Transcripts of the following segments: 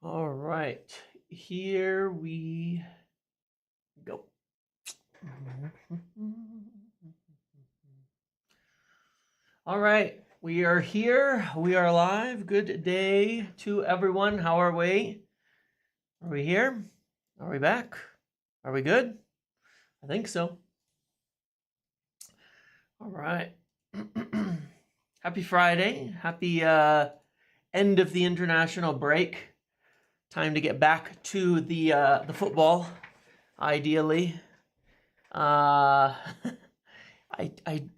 All right, here we go. All right, we are here. We are live. Good day to everyone. How are we? Are we here? Are we back? Are we good? I think so. All right. Happy Friday. Happy end of the international break. Time to get back to the football, ideally.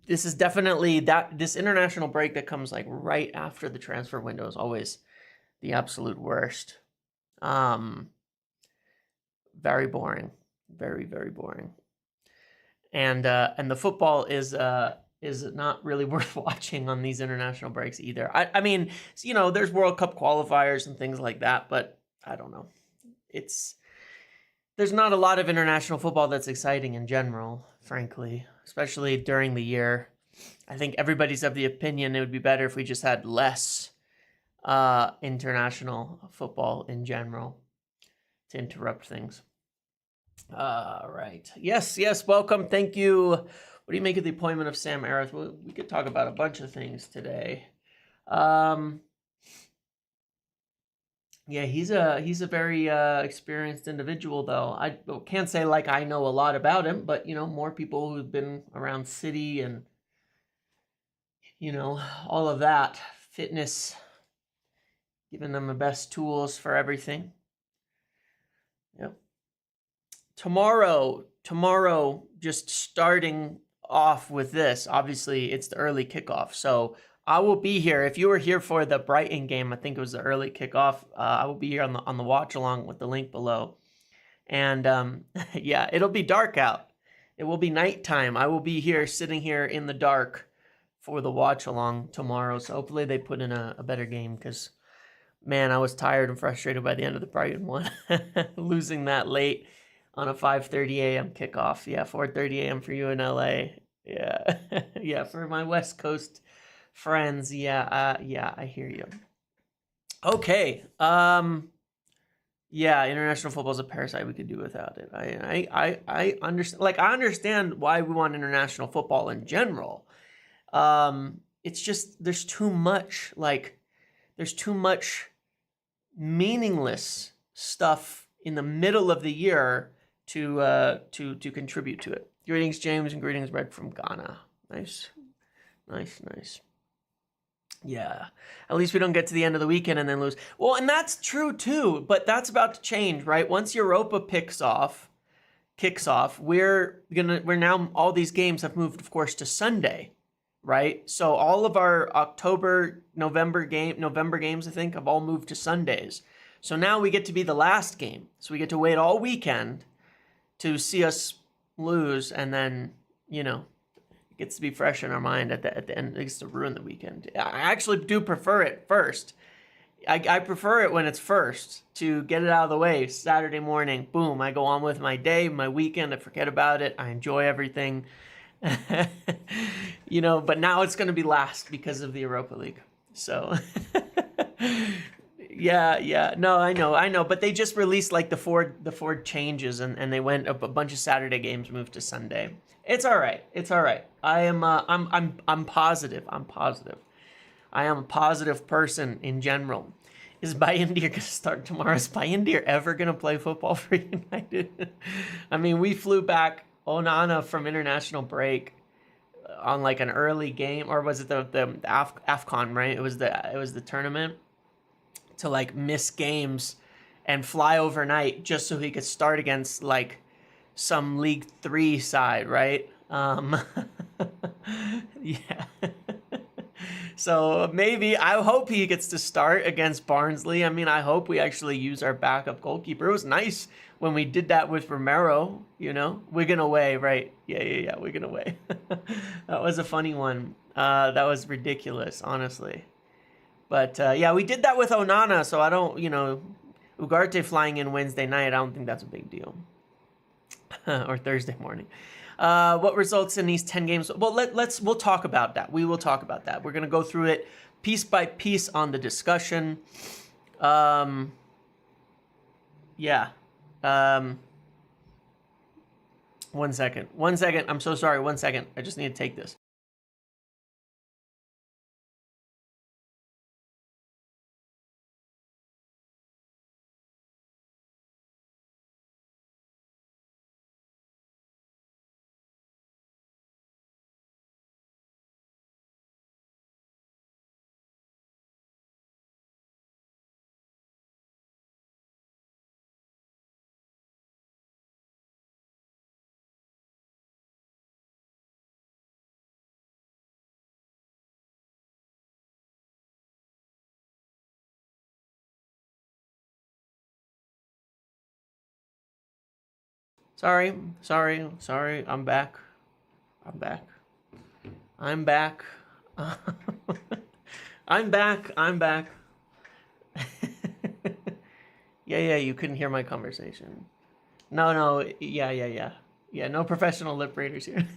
This is definitely this international break that comes like right after the transfer window is always the absolute worst. Very boring, very boring, and the football is not really worth watching on these international breaks either. I mean, there's World Cup qualifiers and things like that, but I don't know. There's not a lot of international football that's exciting in general, frankly, especially during the year. I think everybody's of the opinion it would be better if we just had less international football in general to interrupt things. Right. Yes, welcome. Thank you. What do you make of the appointment of Sam Arith? Well, we could talk about a bunch of things today. Yeah, he's a very experienced individual, though. I can't say like I know a lot about him, but more people who've been around city and all of that fitness, giving them the best tools for everything. Yep. Tomorrow, just starting off with this. Obviously, it's the early kickoff, so I will be here. If you were here for the Brighton game, I think it was the early kickoff. I will be here on the watch along with the link below. And yeah, it'll be dark out. It will be nighttime. I will be here sitting here in the dark for the watch along tomorrow. So hopefully they put in a better game because, man, I was tired and frustrated by the end of the Brighton one. Losing that late on a 5:30 a.m. kickoff. Yeah, 4:30 a.m. for you in LA. Yeah, yeah, for my West Coast friends. Yeah, I hear you. Okay. Yeah, international football is a parasite. We could do without it. I understand. Like, I understand why we want international football in general. It's just there's too much. Like, there's too much meaningless stuff in the middle of the year to contribute to it. Greetings, James, and greetings, Red from Ghana. Nice. Yeah, at least we don't get to the end of the weekend and then lose. Well, and that's true too, but that's about to change, right? Once Europa kicks off, we're now all these games have moved, of course, to Sunday, right? So all of our November games, I think, have all moved to Sundays. So now we get to be the last game. So we get to wait all weekend to see us lose, and then it gets to be fresh in our mind at the end. It gets to ruin the weekend. I actually do prefer it first. I prefer it when it's first, to get it out of the way. Saturday morning, boom, I go on with my day, my weekend. I forget about it. I enjoy everything. But now it's going to be last because of the Europa League. So yeah. No, I know. But they just released like the Ford changes, and they went a bunch of Saturday games moved to Sunday. It's all right. I am I'm positive. I am a positive person in general. Is Bayindir going to start tomorrow? Is Bayindir ever going to play football for United? I mean, we flew back Onana from international break on like an early game, or was it the AFCON, right? It was the tournament, to like miss games and fly overnight just so he could start against like some League 3 side, right? Yeah. So maybe, I hope he gets to start against Barnsley. I mean, I hope we actually use our backup goalkeeper. It was nice when we did that with Romero, Wigan away, right? Yeah, Wigan away. That was a funny one. That was ridiculous, honestly. But yeah, we did that with Onana, so I don't, Ugarte flying in Wednesday night, I don't think that's a big deal. Or Thursday morning. What results in these 10 games? Well, we'll talk about that. We will talk about that. We're going to go through it piece by piece on the discussion. Yeah. 1 second. 1 second. I'm so sorry. 1 second. I just need to take this. Sorry. I'm back. I'm back. I'm back. Yeah, you couldn't hear my conversation. No, yeah. Yeah, no professional lip readers here.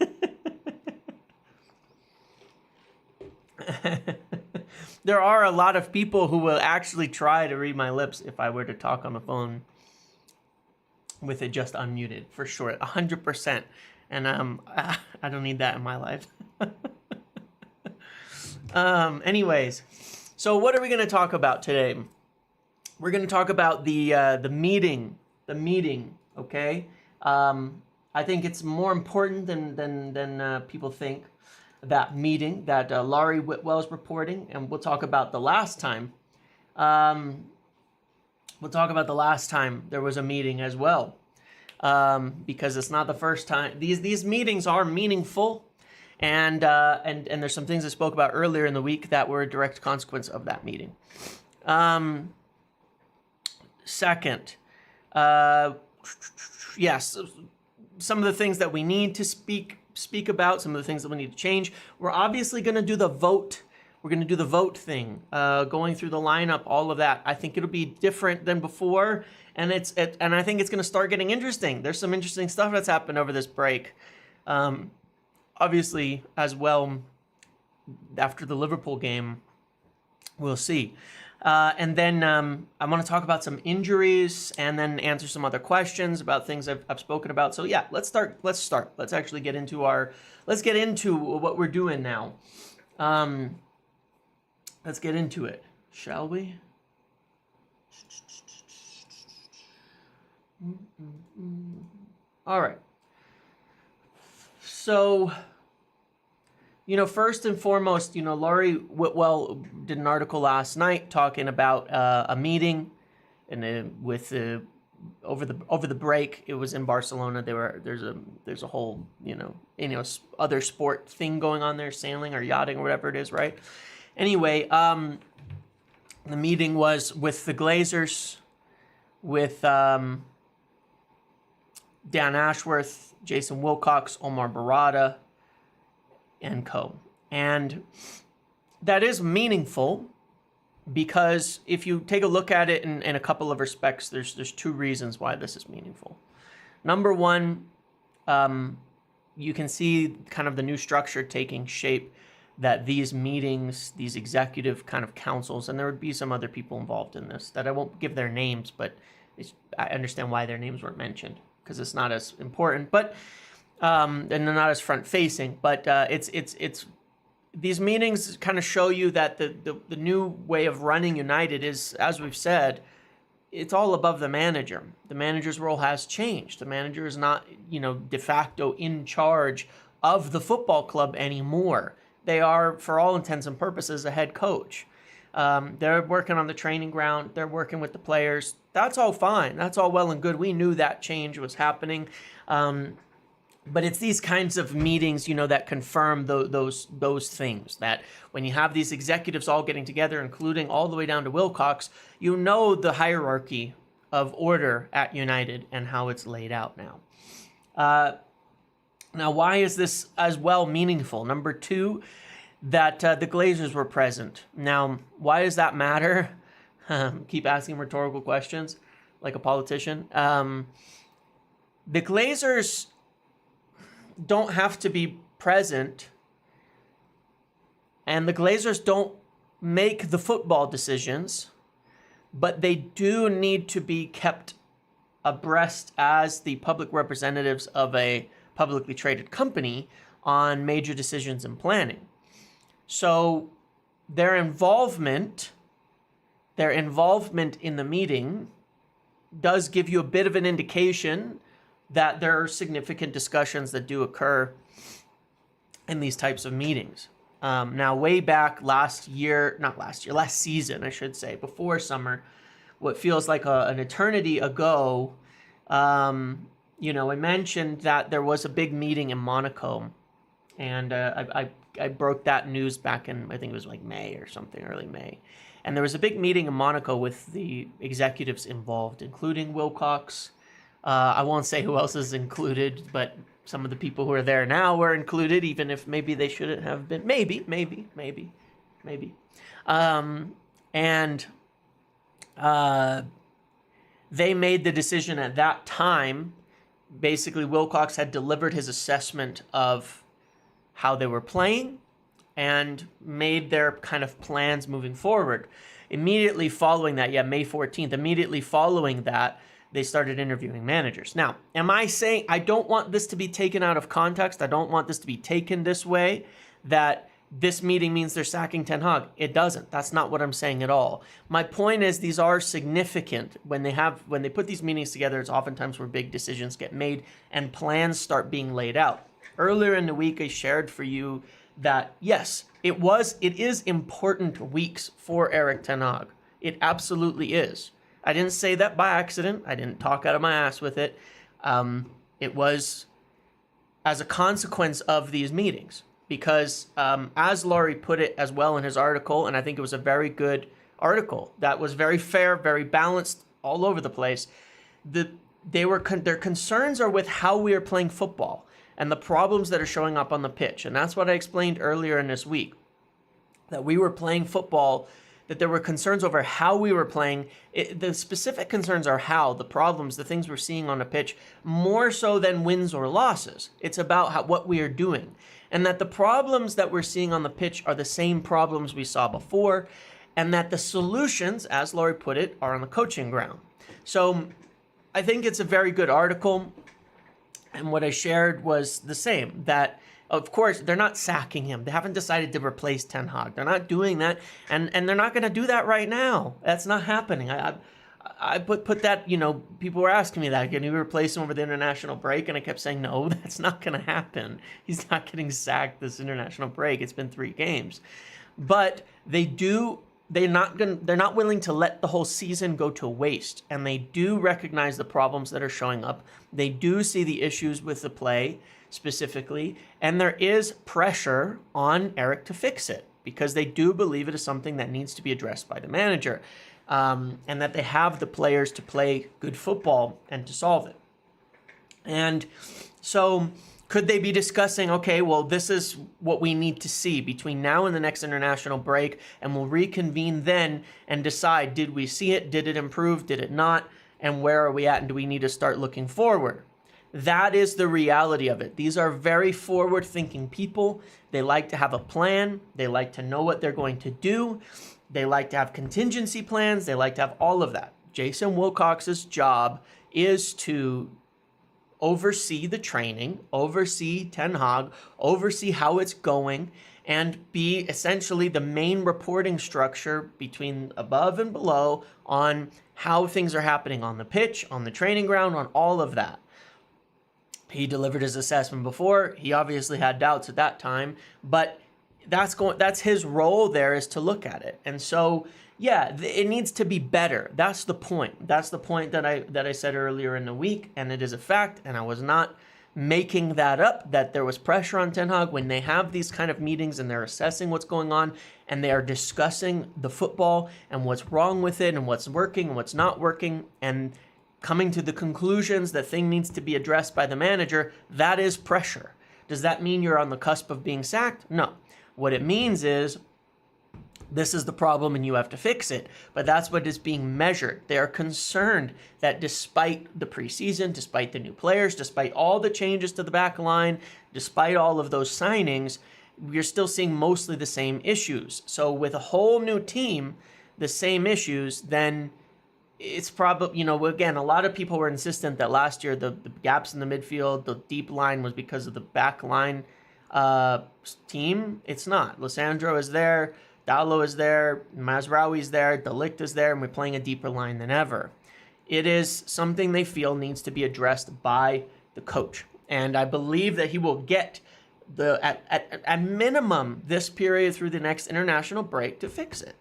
There are a lot of people who will actually try to read my lips if I were to talk on the phone with it just unmuted, for sure, 100%. And I don't need that in my life. Anyways, so what are we going to talk about today? We're going to talk about the meeting. Okay. I think it's more important than people think. That meeting that Laurie Whitwell is reporting, and we'll talk about the last time. We'll talk about the last time there was a meeting as well, because it's not the first time. These meetings are meaningful, and there's some things I spoke about earlier in the week that were a direct consequence of that meeting. Second, yes, some of the things that we need to speak about, some of the things that we need to change. We're obviously going to do the vote. We're going to do the vote thing, going through the lineup, all of that. I think it'll be different than before, and I think it's going to start getting interesting. There's some interesting stuff that's happened over this break. Obviously, as well, after the Liverpool game, we'll see. And then I want to talk about some injuries and then answer some other questions about things I've spoken about. So yeah, let's start. Let's actually get into what we're doing now. Let's get into it, shall we? All right. So, first and foremost, Laurie Whitwell did an article last night talking about a meeting, and over the break, it was in Barcelona. There's a whole other sport thing going on there, sailing or yachting or whatever it is, right? Anyway, the meeting was with the Glazers, with Dan Ashworth, Jason Wilcox, Omar Barada, and co. And that is meaningful because if you take a look at it in a couple of respects, there's two reasons why this is meaningful. Number one, you can see kind of the new structure taking shape, that these meetings, these executive kind of councils, and there would be some other people involved in this that I won't give their names, but I understand why their names weren't mentioned because it's not as important, but and they're not as front facing, but it's these meetings kind of show you that the new way of running United is, as we've said, it's all above the manager. The manager's role has changed. The manager is not, de facto in charge of the football club anymore. They are, for all intents and purposes, a head coach. They're working on the training ground. They're working with the players. That's all fine. That's all well and good. We knew that change was happening. But it's these kinds of meetings, that confirm those things. That when you have these executives all getting together, including all the way down to Wilcox, the hierarchy of order at United and how it's laid out now. Now, why is this as well meaningful? Number two, that the Glazers were present. Now, why does that matter? Keep asking rhetorical questions like a politician. The Glazers don't have to be present, and the Glazers don't make the football decisions, but they do need to be kept abreast as the public representatives of a publicly traded company on major decisions and planning. So their involvement in the meeting does give you a bit of an indication that there are significant discussions that do occur in these types of meetings. Now, way back last season, I should say, before summer, what feels like an eternity ago, I mentioned that there was a big meeting in Monaco, and I broke that news back in, I think it was like May or something, early May. And there was a big meeting in Monaco with the executives involved, including Wilcox. I won't say who else is included, but some of the people who are there now were included, even if maybe they shouldn't have been. Maybe. They made the decision at that time. Basically, Wilcox had delivered his assessment of how they were playing and made their kind of plans moving forward. Immediately following that, May 14th, immediately following that, they started interviewing managers. Now, am I saying, I don't want this to be taken out of context. I don't want this to be taken this way, that this meeting means they're sacking Ten Hag. It doesn't. That's not what I'm saying at all. My point is, these are significant. When they put these meetings together, it's oftentimes where big decisions get made and plans start being laid out. Earlier in the week, I shared for you that, yes, it is important weeks for Erik Ten Hag. It absolutely is. I didn't say that by accident. I didn't talk out of my ass with it. It was as a consequence of these meetings. Because as Laurie put it as well in his article, and I think it was a very good article that was very fair, very balanced, all over the place, their concerns are with how we are playing football and the problems that are showing up on the pitch. And that's what I explained earlier in this week, that we were playing football, that there were concerns over how we were playing. The specific concerns are how, the problems, the things we're seeing on the pitch, more so than wins or losses. It's about what we are doing. And that the problems that we're seeing on the pitch are the same problems we saw before, and that the solutions, as Laurie put it, are on the coaching ground. So I think it's a very good article. And what I shared was the same, that of course, they're not sacking him. They haven't decided to replace Ten Hag. They're not doing that, and they're not going to do that right now. That's not happening. I put that, people were asking me that, can you replace him over the international break? And I kept saying, no, that's not going to happen. He's not getting sacked this international break. It's been 3 games. But they're not willing to let the whole season go to waste. And they do recognize the problems that are showing up. They do see the issues with the play specifically. And there is pressure on Erik to fix it, because they do believe it is something that needs to be addressed by the manager. And that they have the players to play good football and to solve it. And so could they be discussing, okay, well, this is what we need to see between now and the next international break, and we'll reconvene then and decide, did we see it? Did it improve? Did it not? And where are we at? And do we need to start looking forward? That is the reality of it. These are very forward-thinking people. They like to have a plan. They like to know what they're going to do. They like to have contingency plans. They like to have all of that. Jason Wilcox's job is to oversee the training, oversee Ten Hag, oversee how it's going, and be essentially the main reporting structure between above and below on how things are happening on the pitch, on the training ground, on all of that. He delivered his assessment before. He obviously had doubts at that time, but that's his role there, is to look at it. And so, yeah, it needs to be better. That's the point. That's the point that I said earlier in the week, and it is a fact, and I was not making that up, that there was pressure on Ten Hag when they have these kind of meetings and they're assessing what's going on and they are discussing the football and what's wrong with it and what's working and what's not working, and coming to the conclusions that thing needs to be addressed by the manager. That is pressure. Does that mean you're on the cusp of being sacked? No. What it means is, this is the problem and you have to fix it. But that's what is being measured. They are concerned that despite the preseason, despite the new players, despite all the changes to the back line, despite all of those signings, we're still seeing mostly the same issues. So with a whole new team, the same issues, then it's probably, again, a lot of people were insistent that last year the gaps in the midfield, the deep line was because of the back line team. It's not. Lissandro is there, Dallo is there, Mazraoui is there, De Ligt is there, and we're playing a deeper line than ever. It is something they feel needs to be addressed by the coach. And I believe that he will get at minimum this period through the next international break to fix it.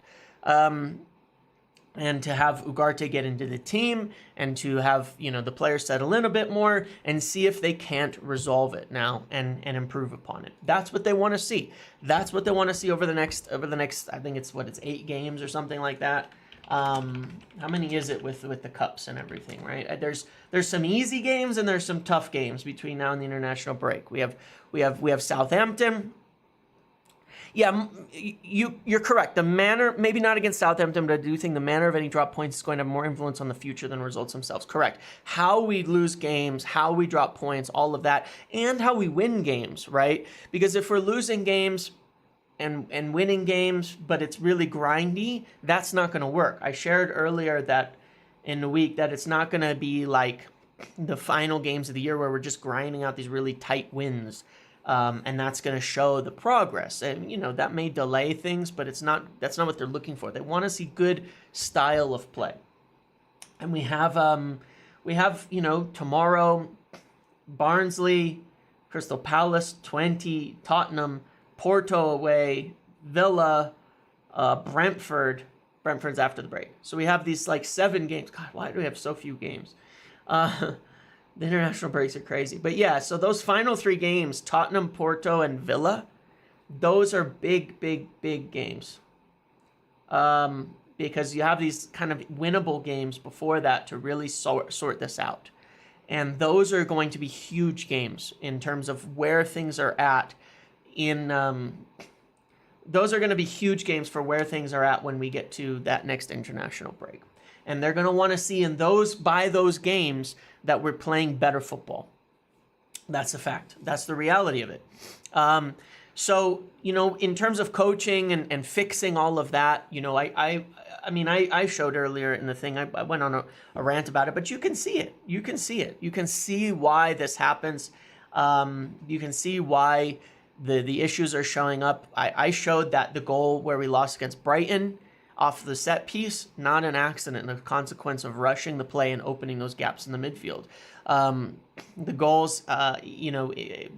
And to have Ugarte get into the team and to have, the players settle in a bit more and see if they can't resolve it now and improve upon it. That's what they want to see. That's what they want to see over the next, I think it's 8 games or something like that. How many is it with the cups and everything, right? There's some easy games and there's some tough games between now and the international break. We have Southampton. Yeah, you're correct. The manner, maybe not against Southampton, but I do think the manner of any drop points is going to have more influence on the future than results themselves. Correct. How we lose games, how we drop points, all of that, and how we win games, right? Because if we're losing games and winning games, but it's really grindy, that's not going to work. I shared earlier that in the week that it's not going to be like the final games of the year where we're just grinding out these really tight wins. And that's going to show the progress. And, that may delay things, but that's not what they're looking for. They want to see good style of play. And we have tomorrow, Barnsley, Crystal Palace, 20, Tottenham, Porto away, Villa, Brentford. Brentford's after the break. So we have these 7 games. God, why do we have so few games? The international breaks are crazy. But yeah, so those final 3 games, Tottenham, Porto, and Villa, those are big, big, big games. Because you have these kind of winnable games before that to really sort this out. And those are going to be huge games in terms of where things are at those are going to be huge games for where things are at when we get to that next international break. And they're going to want to see by those games that we're playing better football. That's a fact. That's the reality of it. So, in terms of coaching and fixing all of that, I showed earlier in the thing, I went on a rant about it, but you can see it. You can see it. You can see why this happens. You can see why the issues are showing up. I showed that the goal where we lost against Brighton off the set piece, not an accident, a consequence of rushing the play and opening those gaps in the midfield. The goals,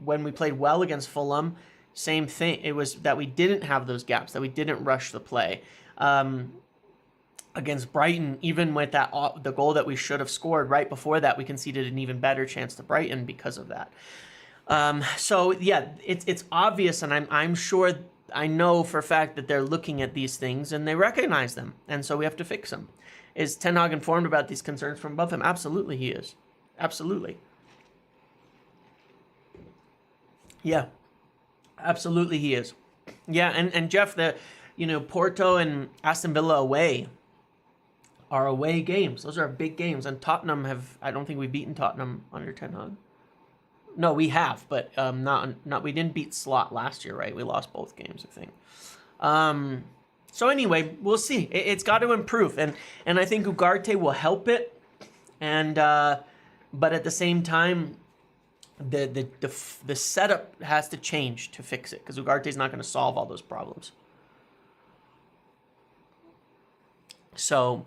when we played well against Fulham, same thing. It was that we didn't have those gaps, that we didn't rush the play. Against Brighton, even with the goal that we should have scored right before that, we conceded an even better chance to Brighton because of that. So yeah, it's obvious, and I'm sure, I know for a fact that they're looking at these things and they recognize them, and so we have to fix them. Is Ten Hag informed about these concerns from above him? Absolutely, he is. Absolutely. Yeah, absolutely, he is. Yeah, and Jeff, Porto and Aston Villa away are away games. Those are big games, and Tottenham I don't think we've beaten Tottenham under Ten Hag. No, we have, but not. We didn't beat Slot last year, right? We lost both games, I think. So anyway, we'll see. It's got to improve, and I think Ugarte will help it, and but at the same time, the setup has to change to fix it, because Ugarte is not going to solve all those problems. So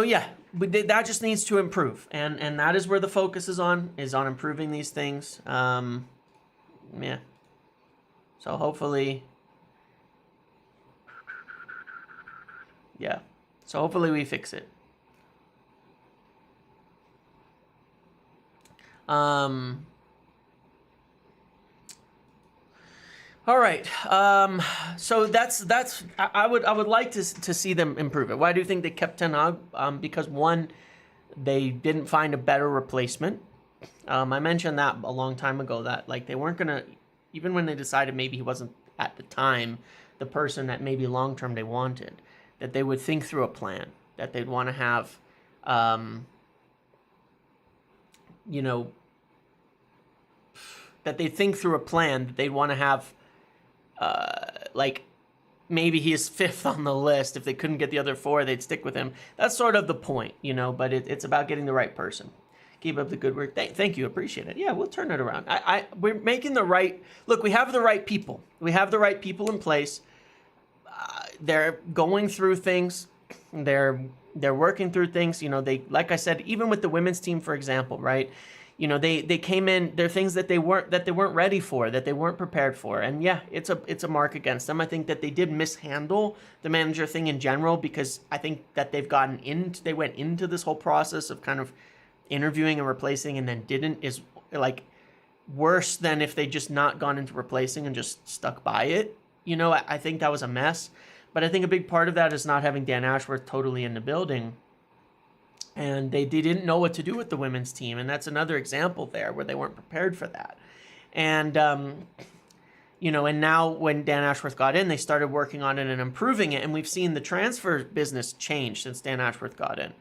yeah, that just needs to improve, and that is where the focus is on improving these things. Yeah. So hopefully, yeah. So hopefully we fix it. All right. So that's I would like to see them improve it. Why do you think they kept Ten Hag? Because one, they didn't find a better replacement. I mentioned that a long time ago, that they weren't gonna, even when they decided maybe he wasn't at the time the person that maybe long term they wanted, that they would think through a plan, that they'd want to have, that they think through a plan, that they'd want to have, maybe he is 5th on the list. If they couldn't get the other 4, they'd stick with him. That's sort of the point, you know, but it's about getting the right person. Keep up the good work. Thank you. Appreciate it. Yeah, we'll turn it around. We're making the right... Look, we have the right people. We have the right people in place. They're going through things. They're working through things. You know, they, like I said, even with the women's team, for example, right? You know, they came in. There are things that they weren't ready for, that they weren't prepared for, and yeah, it's a mark against them. I think that they did mishandle the manager thing in general, because I think that they went into this whole process of kind of interviewing and replacing, and then didn't, is like worse than if they just not gone into replacing and just stuck by it. You know, I think that was a mess. But I think a big part of that is not having Dan Ashworth totally in the building. And they didn't know what to do with the women's team. And that's another example there where they weren't prepared for that. And, you know, and now when Dan Ashworth got in, they started working on it and improving it. And we've seen the transfer business change since Dan Ashworth got in.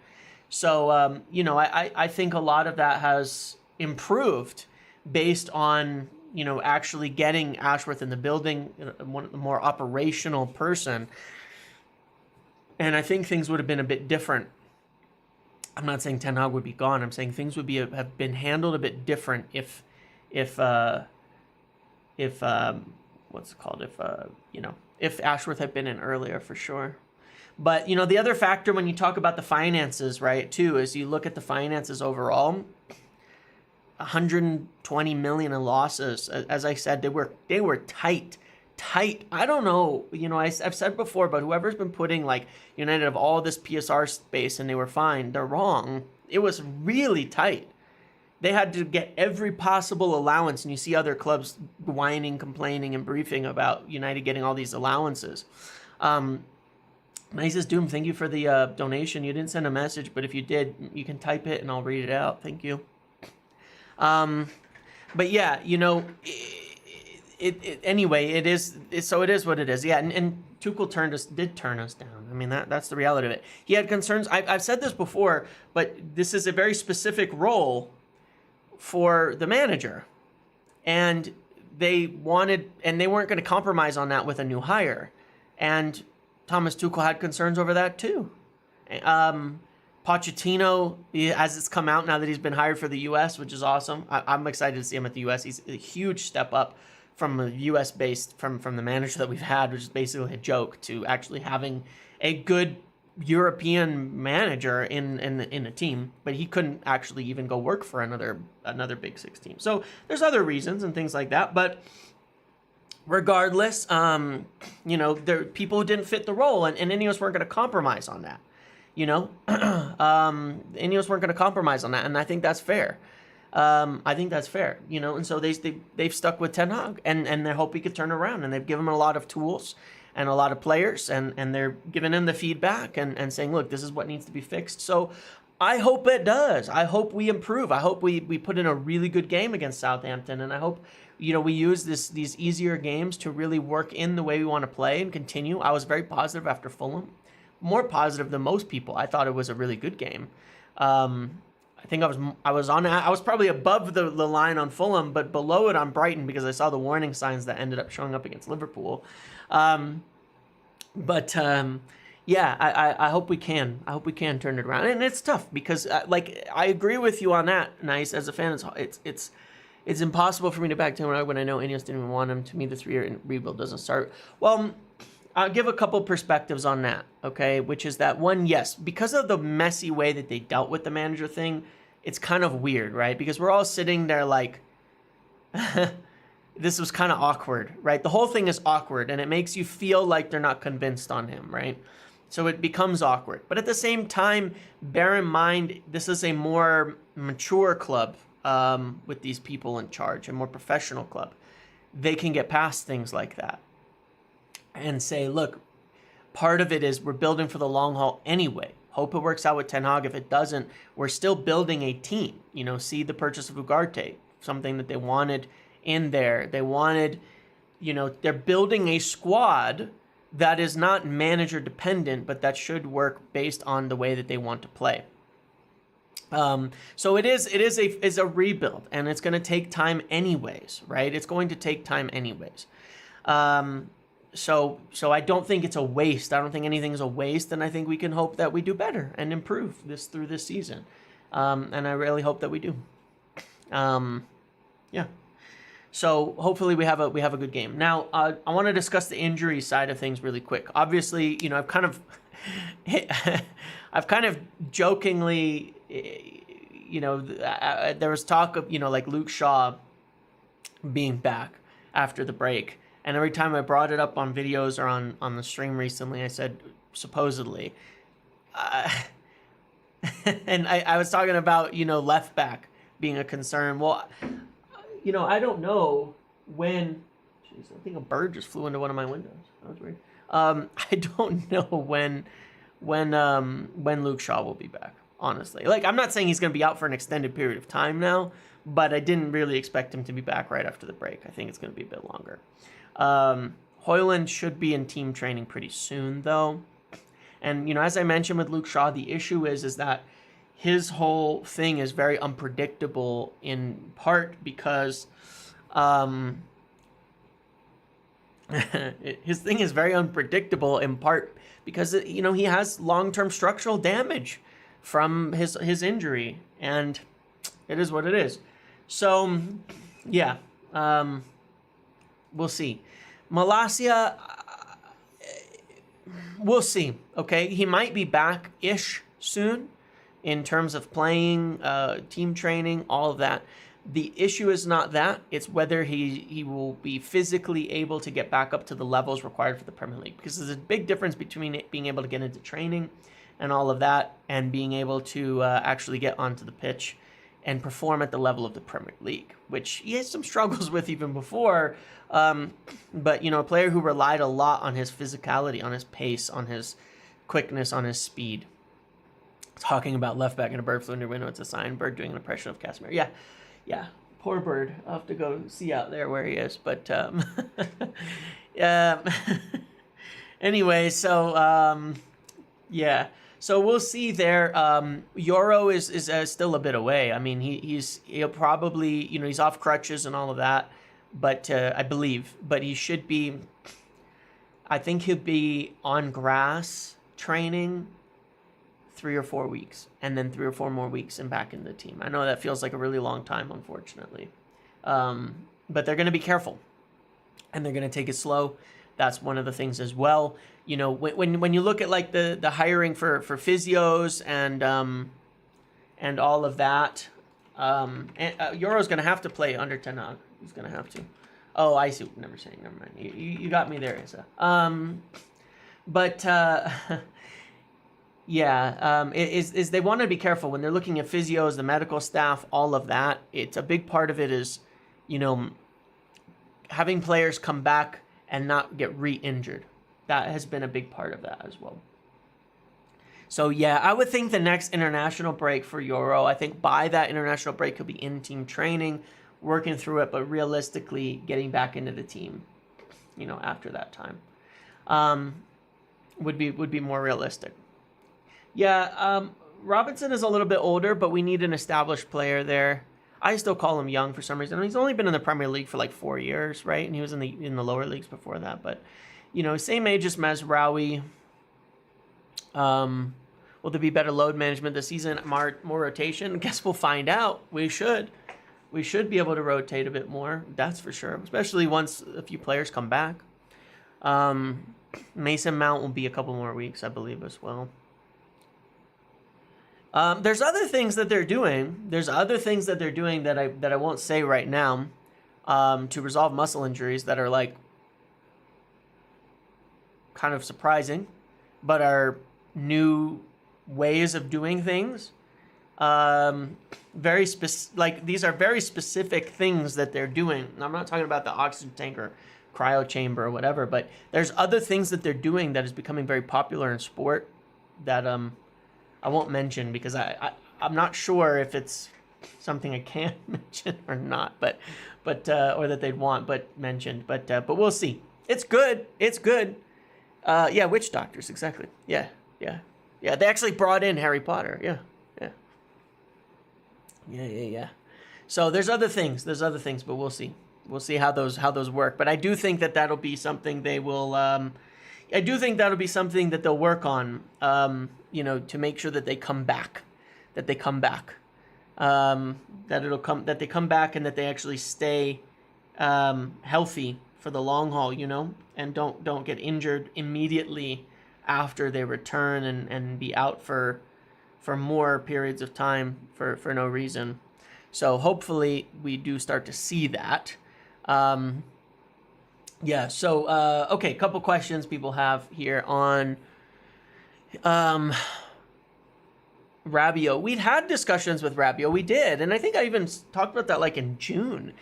So, you know, I think a lot of that has improved based on, you know, actually getting Ashworth in the building, a more operational person. And I think things would have been a bit different. I'm not saying Ten Hag would be gone. I'm saying things would have been handled a bit different if what's it called? You know, if Ashworth had been in earlier, for sure. But, you know, the other factor when you talk about the finances, right, too, is you look at the finances overall. 120 million in losses. As I said, they were tight. I don't know, you know, I've said before, but whoever's been putting like United of all this PSR space and they were fine, they're wrong. It was really tight. They had to get every possible allowance, and you see other clubs whining, complaining, and briefing about United getting all these allowances. Nice as Doom, thank you for the donation. You didn't send a message, but if you did, you can type it and I'll read it out. Thank you. But yeah, you know, anyway, it is what it is. Yeah, and Tuchel did turn us down. I mean, that's the reality of it. He had concerns. I've said this before, but this is a very specific role for the manager, and they weren't going to compromise on that with a new hire, and Thomas Tuchel had concerns over that too. Pochettino, as it's come out now that he's been hired for the U.S., which is awesome. I'm excited to see him at the U.S. He's a huge step up from a U.S.-based, from the manager that we've had, which is basically a joke, to actually having a good European manager in a team. But he couldn't actually even go work for another Big Six team. So there's other reasons and things like that. But regardless, you know, there are people who didn't fit the role, and Ineos weren't going to compromise on that. You know, Ineos weren't going to compromise on that, and I think that's fair. You know, and so they've stuck with Ten Hag, and they hope he could turn around, and they've given him a lot of tools and a lot of players, and they're giving him the feedback and saying, look, this is what needs to be fixed. So I hope it does. I hope we improve. I hope we put in a really good game against Southampton, and I hope, you know, we use these easier games to really work in the way we want to play and continue. I was very positive after Fulham. More positive than most people. I thought it was a really good game. I think I was probably above the line on Fulham, but below it on Brighton, because I saw the warning signs that ended up showing up against Liverpool. Yeah, I hope we can. I hope we can turn it around. And it's tough because, like, I agree with you on that. Nice, as a fan, it's impossible for me to back Ten Hag when I know Ineos didn't even want him. To me, the 3-year rebuild doesn't start. Well, I'll give a couple perspectives on that, okay? Which is that, one, yes, because of the messy way that they dealt with the manager thing, it's kind of weird, right? Because we're all sitting there like, this was kind of awkward, right? The whole thing is awkward, and it makes you feel like they're not convinced on him, right? So it becomes awkward. But at the same time, bear in mind, this is a more mature club with these people in charge, a more professional club. They can get past things like that and say, look, part of it is we're building for the long haul anyway. Hope it works out with Ten Hag. If it doesn't, we're still building a team. You know, see the purchase of Ugarte, something that they wanted in there. They wanted, you know, they're building a squad that is not manager dependent, but that should work based on the way that they want to play. So it is a rebuild, and it's going to take time anyways, right? It's going to take time anyways. So I don't think it's a waste. I don't think anything's a waste, and I think we can hope that we do better and improve through this season. And I really hope that we do. Yeah. So hopefully we have a good game. Now I want to discuss the injury side of things really quick. Obviously, I've kind of jokingly, there was talk of like Luke Shaw being back after the break, and every time I brought it up on videos or on the stream recently, I said supposedly, and I was talking about left back being a concern. Well, I don't know when. Jeez, I think a bird just flew into one of my windows. That was weird. I don't know when Luke Shaw will be back. Honestly, I'm not saying he's going to be out for an extended period of time now, but I didn't really expect him to be back right after the break. I think it's going to be a bit longer. Højlund should be in team training pretty soon, though. And as I mentioned with Luke Shaw, the issue is that his whole thing is very unpredictable, in part because his thing is very unpredictable in part because he has long-term structural damage from his injury, and it is what it is. So yeah, we'll see. Malacia, we'll see. Okay, he might be back-ish soon in terms of playing, team training, all of that. The issue is not that. It's whether he will be physically able to get back up to the levels required for the Premier League. Because there's a big difference between it being able to get into training and all of that and being able to actually get onto the pitch and perform at the level of the Premier League, which he has some struggles with even before. But, a player who relied a lot on his physicality, on his pace, on his quickness, on his speed. Talking about left back and a bird flew in your window. It's a sign. Bird doing an impression of Casimir. Yeah. Poor bird. I'll have to go see out there where he is. But anyway, so yeah. So we'll see there. Euro is still a bit away. I mean, he'll probably he's off crutches and all of that. But I believe, but he should be. I think he'll be on grass training 3 or 4 weeks, and then 3 or 4 more weeks and back in the team. I know that feels like a really long time, unfortunately. But they're going to be careful, and they're going to take it slow. That's one of the things as well. When you look at the hiring for physios and all of that, Euro's going to have to play under Ten Hag. He's going to have to. Oh, I see. Never mind. You got me there, Isa. But yeah, is they want to be careful when they're looking at physios, the medical staff, all of that. It's a big part of it is, having players come back and not get re-injured. That has been a big part of that as well. So yeah, I would think the next international break for Euro, I think by that international break he'll be in team training, working through it, but realistically getting back into the team, after that time, would be more realistic. Yeah, Robinson is a little bit older, but we need an established player there. I still call him young for some reason. He's only been in the Premier League for 4 years, right? And he was in the lower leagues before that. But, same age as Mazraoui. Will there be better load management this season? More rotation? I guess we'll find out. We should be able to rotate a bit more. That's for sure. Especially once a few players come back. Mason Mount will be a couple more weeks, I believe, as well. There's other things that they're doing. That I won't say right now, to resolve muscle injuries that are kind of surprising, but are new ways of doing things. These are very specific things that they're doing. I'm not talking about the oxygen tank or cryo chamber or whatever, but there's other things that they're doing that is becoming very popular in sport that I won't mention because I'm not sure if it's something I can mention or not, but or that they'd want mentioned, but we'll see. It's good. Yeah, witch doctors, exactly. Yeah. They actually brought in Harry Potter. Yeah. So there's other things, but we'll see. We'll see how those work. But I do think that that'll be something they will. I do think that'll be something that they'll work on. To make sure that they come back, that they come back, that they come back, and that they actually stay healthy for the long haul. And don't get injured immediately after they return and be out for more periods of time for no reason. So hopefully we do start to see that. Okay, a couple questions people have here on Rabiot. We'd had discussions with Rabiot. We did. And I think I even talked about that like in June,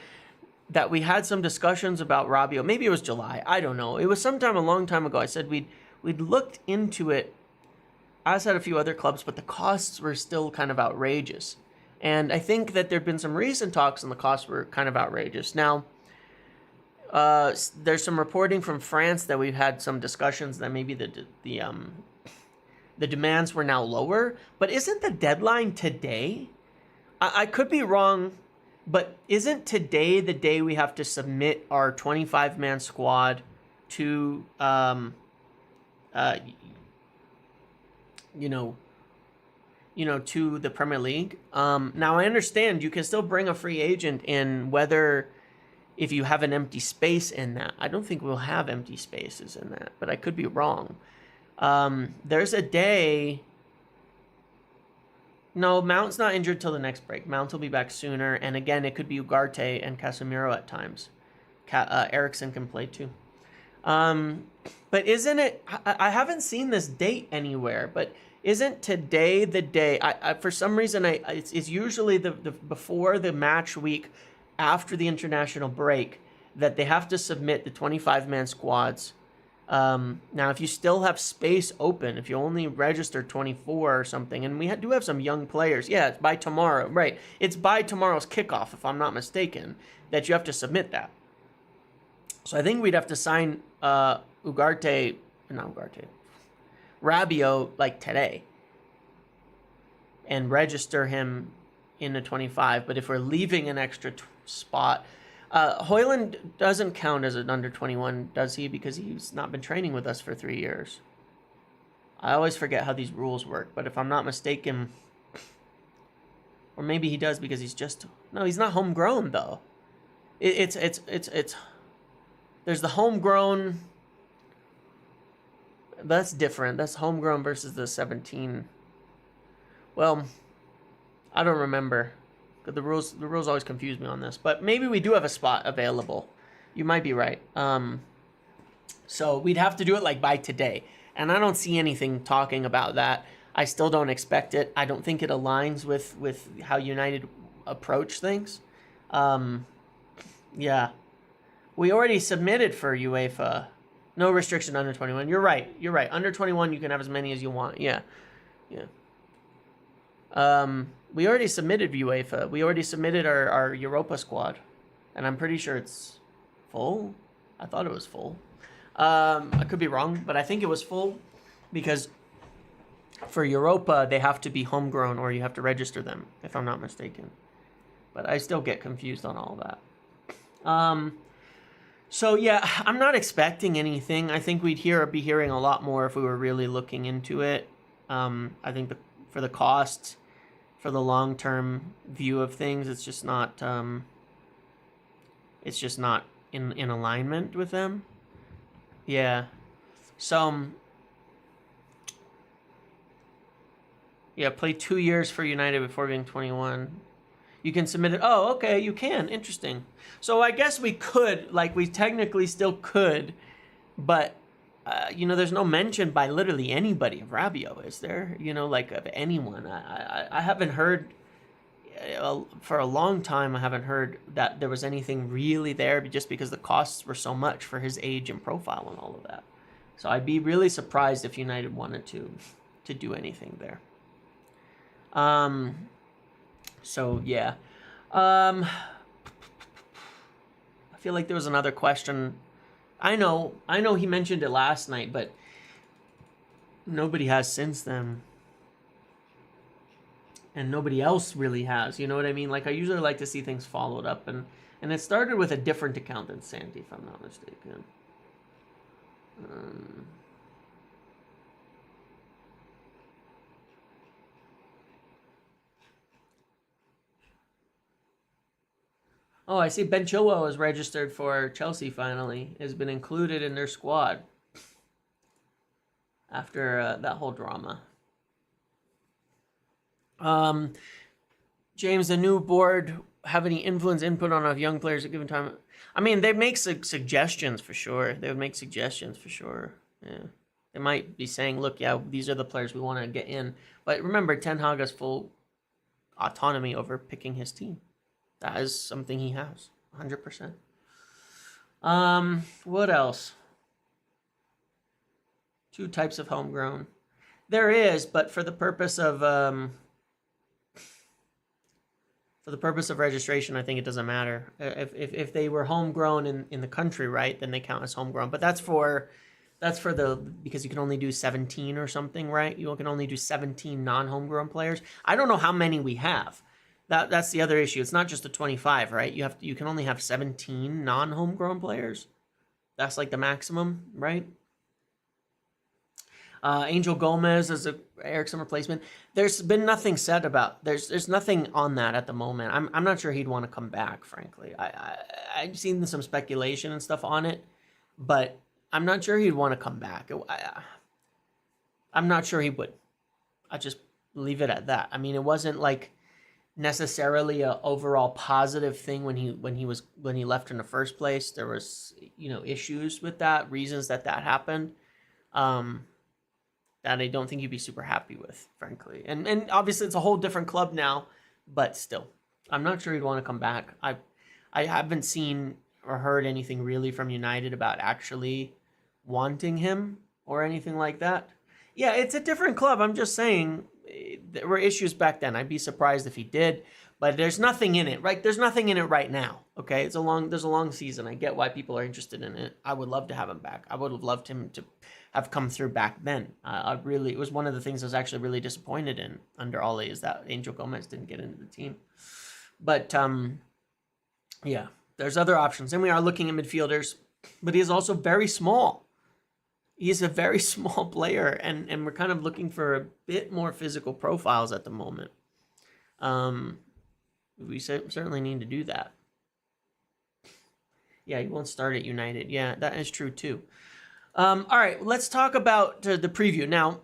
that we had some discussions about Rabiot. Maybe it was July. I don't know. It was sometime a long time ago. I said we'd looked into it, as had a few other clubs, but the costs were still kind of outrageous. And I think that there'd been some recent talks and the costs were kind of outrageous. Now, there's some reporting from France that we've had some discussions that maybe the demands were now lower. But isn't the deadline today? I could be wrong, but isn't today the day we have to submit our 25-man squad to to the Premier League? Now I understand you can still bring a free agent in if you have an empty space in that. I don't think we'll have empty spaces in that, but I could be wrong. There's a day. No, Mount's not injured till the next break. Mount will be back sooner. And again, it could be Ugarte and Casemiro at times. Eriksen can play too. But isn't it, I haven't seen this date anywhere, but isn't today the day? I for some reason, it's usually the before the match week after the international break that they have to submit the 25-man squads. Now, if you still have space open, if you only register 24 or something, and we do have some young players, yeah, it's by tomorrow, right? It's by tomorrow's kickoff, if I'm not mistaken, that you have to submit that. So I think we'd have to sign Rabiot like today and register him in the 25. But if we're leaving an extra spot, Højlund doesn't count as an under 21, does he? Because he's not been training with us for 3 years. I always forget how these rules work, but if I'm not mistaken, or maybe he does because he's not homegrown though. It's there's the homegrown. That's different. That's homegrown versus the 17. Well, I don't remember. The rules always confuse me on this. But maybe we do have a spot available. You might be right. So we'd have to do it like by today. And I don't see anything talking about that. I still don't expect it. I don't think it aligns with how United approach things. Yeah. We already submitted for UEFA. No restriction under 21. You're right. Under 21, you can have as many as you want. Yeah. We already submitted UEFA. We already submitted our Europa squad. And I'm pretty sure it's full. I thought it was full. I could be wrong, but I think it was full because for Europa, they have to be homegrown or you have to register them, if I'm not mistaken. But I still get confused on all that. So yeah, I'm not expecting anything. I think we'd be hearing a lot more if we were really looking into it. I think for the cost, for the long-term view of things, it's just not in alignment with them. Yeah. So yeah, play 2 years for United before being 21. You can submit it. Oh, okay, you can. Interesting. So I guess we could, we technically still could, but, there's no mention by literally anybody of Rabiot, is there? Of anyone. I haven't heard, for a long time, I haven't heard that there was anything really there just because the costs were so much for his age and profile and all of that. So I'd be really surprised if United wanted to do anything there. So yeah, I feel like there was another question. I know he mentioned it last night, but nobody has since then. And nobody else really has, you know what I mean? I usually like to see things followed up, and And it started with a different account than Sandy, if I'm not mistaken. Oh, I see Ben Chilwell is registered for Chelsea finally. Has been included in their squad after that whole drama. James, the new board have any influence, input on our young players at given time? I mean, they make suggestions for sure. They would make suggestions for sure. Yeah. They might be saying, look, yeah, these are the players we want to get in. But remember, Ten Hag has full autonomy over picking his team. That is something he has, 100%. What else? 2 types of homegrown. There is, but for the purpose of registration, I think it doesn't matter. If they were homegrown in the country, right, then they count as homegrown. But that's for because you can only do 17 or something, right? You can only do 17 non-homegrown players. I don't know how many we have. That's the other issue. It's not just the 25, right? You can only have 17 non-homegrown players. That's like the maximum, right? Angel Gomez as a Eriksen replacement. There's been nothing said about. There's nothing on that at the moment. I'm not sure he'd want to come back, frankly. I've seen some speculation and stuff on it, but I'm not sure he'd want to come back. I'm not sure he would. I just leave it at that. I mean, it wasn't like necessarily a overall positive thing when he left in the first place. There was issues with that, reasons that happened, that I don't think you'd be super happy with, frankly. And obviously it's a whole different club now, but still, I'm not sure he'd want to come back. I haven't seen or heard anything really from United about actually wanting him or anything like that. Yeah, it's a different club. I'm just saying there were issues back then. I'd be surprised if he did, but there's nothing in it, right? There's nothing in it right now. Okay, there's a long season. I get why people are interested in it. I would love to have him back. I would have loved him to have come through back then. It was one of the things I was actually really disappointed in under Ole, is that Angel Gomez didn't get into the team. But yeah, there's other options, and we are looking at midfielders, but he is also very small. He's a very small player, and we're kind of looking for a bit more physical profiles at the moment. We certainly need to do that. Yeah, he won't start at United. Yeah, that is true too. All right, let's talk about the preview. Now,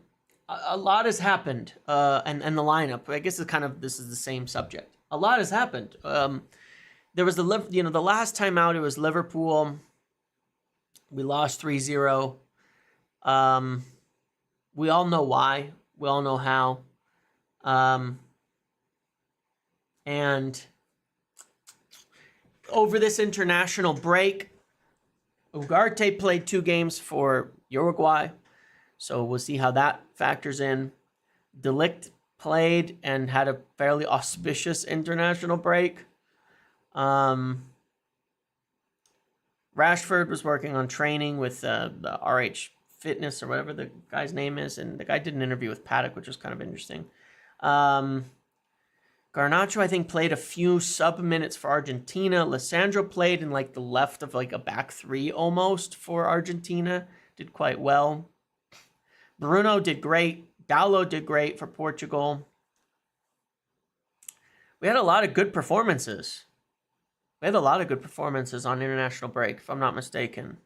a lot has happened, and the lineup. I guess this is the same subject. A lot has happened. There was the last time out, it was Liverpool. We lost 3-0. We all know why. We all know how. And over this international break, Ugarte played 2 games for Uruguay, so we'll see how that factors in. De Ligt played and had a fairly auspicious international break. Rashford was working on training with the RH Fitness or whatever the guy's name is, and the guy did an interview with Paddock, which was kind of interesting. Garnacho, I think, played a few sub minutes for Argentina. Lissandro played in the left of a back 3 almost for Argentina. Did quite well. Bruno did great. Dalot did great for Portugal. We had a lot of good performances. On international break, if I'm not mistaken.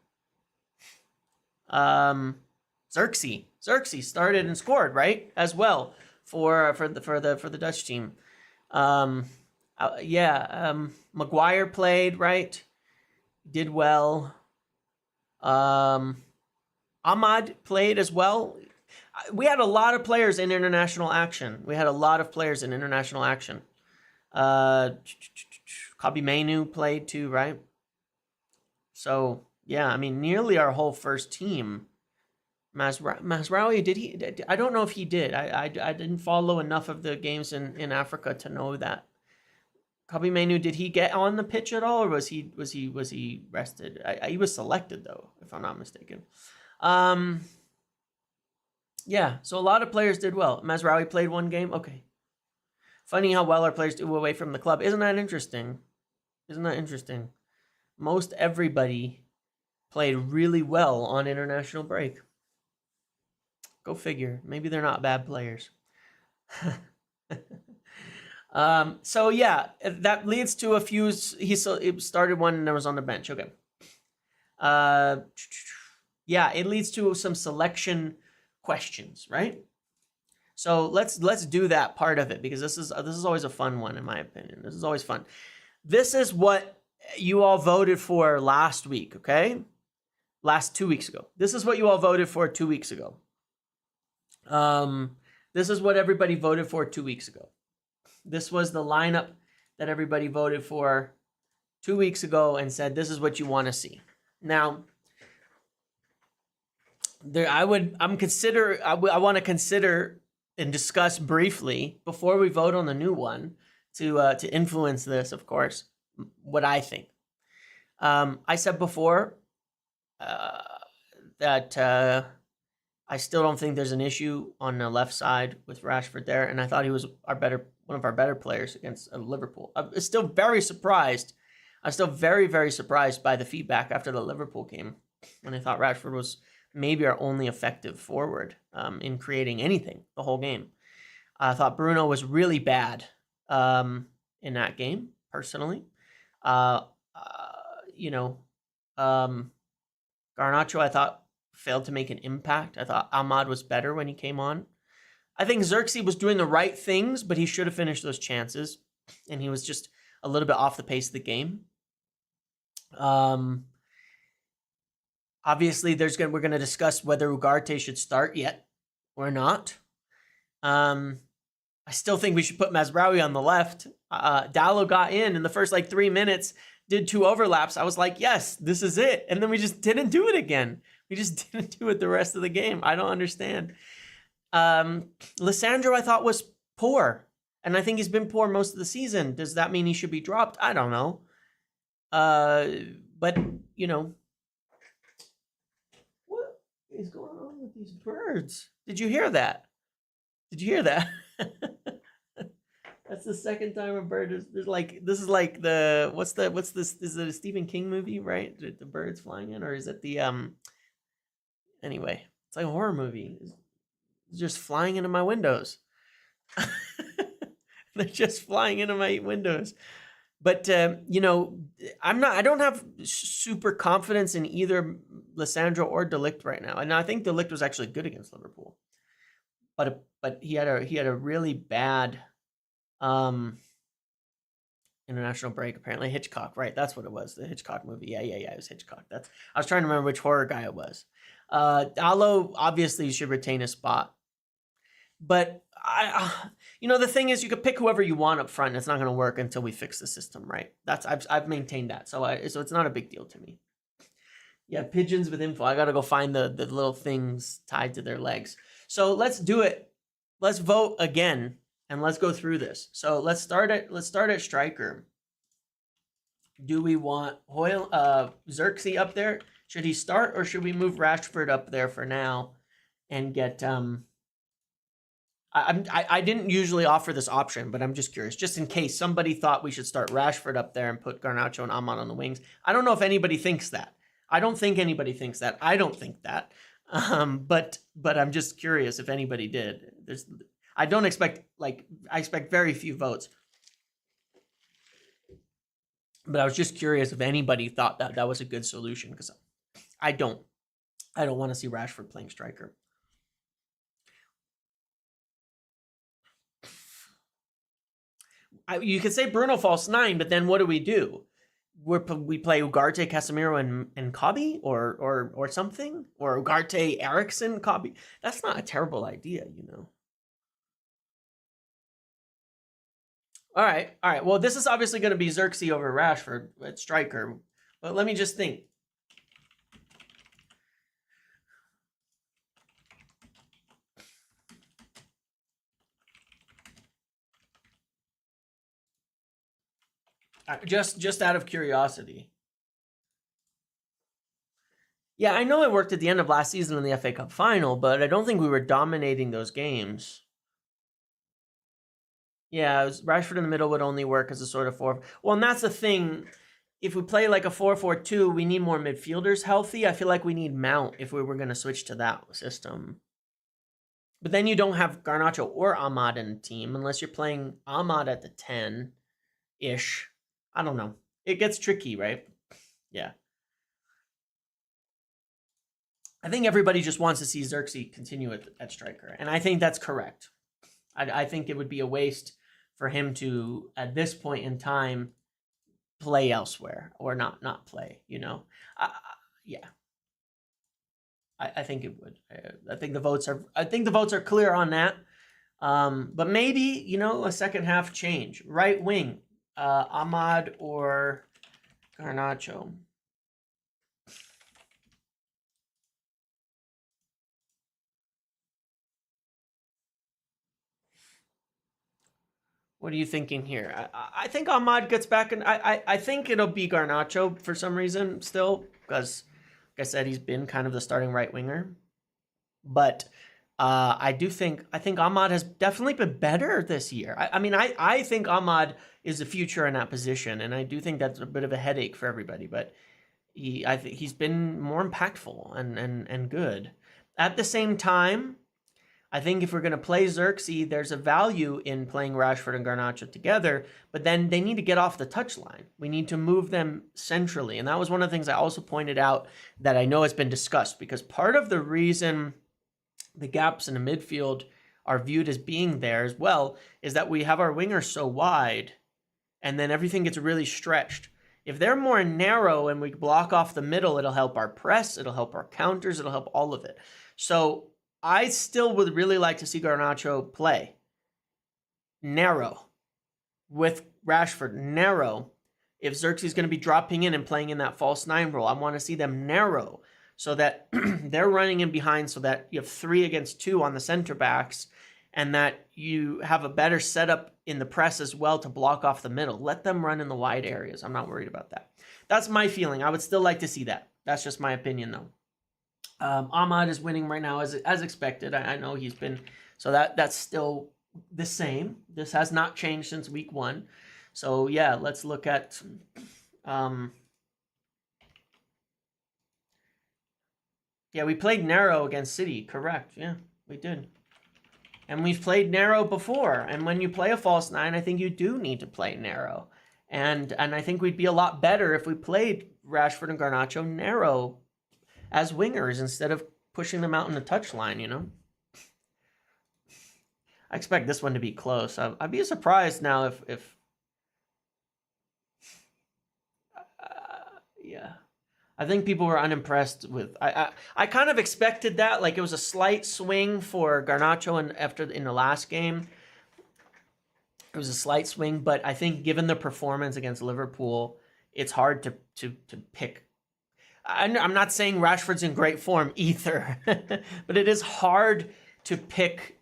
Xerxes started and scored, right, as well for the Dutch team. Maguire played, right, did well. Ahmad played as well. We had a lot of players in international action. Kabi Menu played too, right? So yeah, I mean, nearly our whole first team. Mazraoui, did he? I don't know if he did. I didn't follow enough of the games in Africa to know that. Kabi Menu, did he get on the pitch at all, or was he rested? He was selected though, if I'm not mistaken. Yeah, so a lot of players did well. Mazraoui played 1 game. Okay. Funny how well our players do away from the club. Isn't that interesting? Isn't that interesting? Most everybody played really well on international break. Go figure. Maybe they're not bad players. So yeah, that leads to a few. He started one and then was on the bench. Okay. Yeah, it leads to some selection questions, right? So let's do that part of it, because this is always a fun one in my opinion. This is always fun. This is what you all voted for last week, okay? 2 weeks ago. This is what you all voted for 2 weeks ago. This is what everybody voted for 2 weeks ago. This was the lineup that everybody voted for 2 weeks ago and said this is what you want to see. Now, I want to consider and discuss briefly before we vote on the new one to influence this, of course, what I think. I said before that I still don't think there's an issue on the left side with Rashford there, and I thought he was one of our better players against Liverpool. I'm still very surprised. I'm still very, very surprised by the feedback after the Liverpool game, when I thought Rashford was maybe our only effective forward in creating anything the whole game. I thought Bruno was really bad in that game, personally. Garnacho, I thought, failed to make an impact. I thought Ahmad was better when he came on. I think Xerxes was doing the right things, but he should have finished those chances, and he was just a little bit off the pace of the game. Obviously, we're going to discuss whether Ugarte should start yet or not. I still think we should put Mazraoui on the left. Dallo got in the first 3 minutes, did 2 overlaps. I was like, yes, this is it. And then we just didn't do it again. We just didn't do it the rest of the game. I don't understand. Lissandro, I thought, was poor. And I think he's been poor most of the season. Does that mean he should be dropped? I don't know. But, what is going on with these birds? Did you hear that? That's the second time a bird is. This is like the what's this? Is it a Stephen King movie, right? The birds flying in, or is it the Anyway, it's like a horror movie. It's just flying into my windows. They're just flying into my windows. But I don't have super confidence in either Lissandro or De Ligt right now. And I think De Ligt was actually good against Liverpool. But he had a really bad international break, apparently. Hitchcock, right? That's what it was. The Hitchcock movie. Yeah. It was Hitchcock. I was trying to remember which horror guy it was. Dallo obviously should retain a spot. But the thing is, you could pick whoever you want up front, and it's not going to work until we fix the system, right? I've maintained that, so it's not a big deal to me. Yeah, pigeons with info. I got to go find the little things tied to their legs. So let's do it. Let's vote again, and let's go through this. So let's start at striker. Do we want Xerxes up there? Should he start, or should we move Rashford up there for now and get I didn't usually offer this option, but I'm just curious, just in case somebody thought we should start Rashford up there and put Garnacho and Ahmad on the wings. I don't know if anybody thinks that. I don't think anybody thinks that. I don't think that. But I'm just curious if anybody did. I expect very few votes. But I was just curious if anybody thought that was a good solution, because I don't want to see Rashford playing striker. You could say Bruno false 9, but then what do? We play Ugarte, Casemiro, and Kobe, or something, or Ugarte, Eriksen, Kobe. That's not a terrible idea, All right. Well, this is obviously going to be Xerxes over Rashford at striker, but let me just think. Just out of curiosity. Yeah, I know it worked at the end of last season in the FA Cup final, but I don't think we were dominating those games. Yeah, Rashford in the middle would only work as a sort of 4. Well, and that's the thing. if we play like a 4-4-2, we need more midfielders healthy. I feel like we need Mount if we were going to switch to that system. But then you don't have Garnacho or Ahmad in the team unless you're playing Ahmad at the 10-ish. I don't know. It gets tricky, right? Yeah. I think everybody just wants to see Xerxes continue at striker, and I think that's correct. I think it would be a waste for him to, at this point in time, play elsewhere or not play. You know, yeah. I think it would. I think the votes are clear on that. But maybe, you know, a second half change. Right wing, Ahmad or Garnacho. What are you thinking here? I think Ahmad gets back, and I think it'll be Garnacho for some reason still, because, like I said, he's been kind of the starting right winger. But I think Ahmad has definitely been better this year. I mean, I think Ahmad is the future in that position, and I do think that's a bit of a headache for everybody. But I think he's been more impactful and good. At the same time, I think if we're going to play Xerxes, there's a value in playing Rashford and Garnacho together, but then they need to get off the touchline. We need to move them centrally. And that was one of the things I also pointed out that I know has been discussed, because part of the reason the gaps in the midfield are viewed as being there as well is that we have our wingers so wide, and then everything gets really stretched. If they're more narrow and we block off the middle, it'll help our press, it'll help our counters, it'll help all of it. So I still would really like to see Garnacho play narrow with Rashford, narrow. If Xerxes is going to be dropping in and playing in that false 9 role, I want to see them narrow so that they're running in behind, so that you have 3 against 2 on the center backs, and that you have a better setup in the press as well to block off the middle. Let them run in the wide areas. I'm not worried about that. That's my feeling. I would still like to see that. That's just my opinion, though. Ahmad is winning right now as expected. I know he's been, so that's still the same. This has not changed since week 1. So yeah, let's look at yeah, we played narrow against City, correct. Yeah, we did. And we've played narrow before. And when you play a false 9, I think you do need to play narrow. And I think we'd be a lot better if we played Rashford and Garnacho narrow as wingers instead of pushing them out in the touchline, you know? I expect this one to be close. I'd be surprised now if yeah. I think people were unimpressed with. I kind of expected that. Like, it was a slight swing for Garnacho, and in the last game, it was a slight swing. But I think given the performance against Liverpool, it's hard to pick. I'm not saying Rashford's in great form either, but it is hard to pick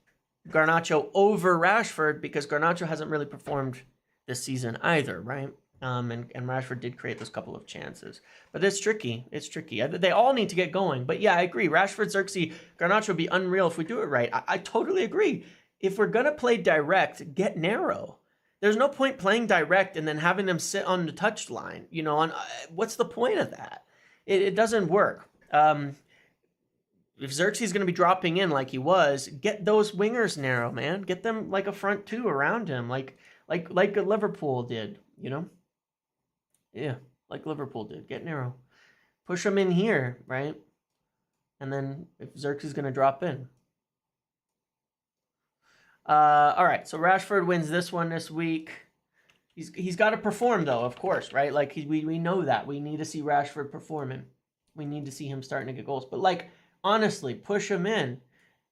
Garnacho over Rashford because Garnacho hasn't really performed this season either, right? And Rashford did create those couple of chances. But it's tricky. It's tricky. They all need to get going. But yeah, I agree. Rashford, Xerxes, Garnacho would be unreal if we do it right. I totally agree. If we're going to play direct, get narrow. There's no point playing direct and then having them sit on the touchline. You know, what's the point of that? It doesn't work. If Xerxes is going to be dropping in like he was, get those wingers narrow, man. Get them like a front 2 around him, like Liverpool did, you know? Yeah, like Liverpool did. Get narrow. Push them in here, right? And then if Xerxes is going to drop in. All right, so Rashford wins this one this week. He's got to perform, though, of course, right? Like, we know that. We need to see Rashford performing. We need to see him starting to get goals. But, like, honestly, push him in.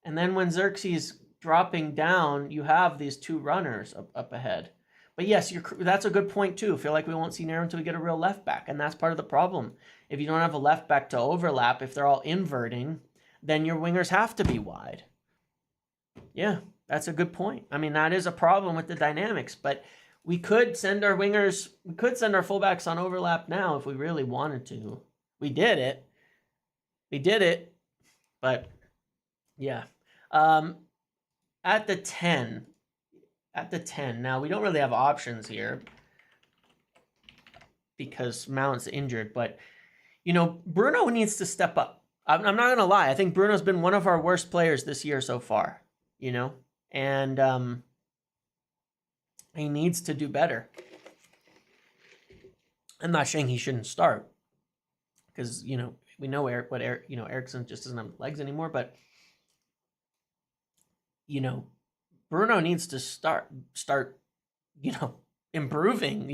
And then when Xerxes dropping down, you have these 2 runners up ahead. But yes, that's a good point, too. I feel like we won't see Nair until we get a real left back. And that's part of the problem. If you don't have a left back to overlap, if they're all inverting, then your wingers have to be wide. Yeah, that's a good point. I mean, that is a problem with the dynamics. But we could send our wingers, we could send our fullbacks on overlap now if we really wanted to. We did it. But yeah. At the 10. Now, we don't really have options here. because Mount's injured. But, Bruno needs to step up. I'm not going to lie. I think Bruno's been one of our worst players this year so far, and he needs to do better. I'm not saying he shouldn't start because, we know Eriksen just doesn't have legs anymore, but, Bruno needs to start, improving.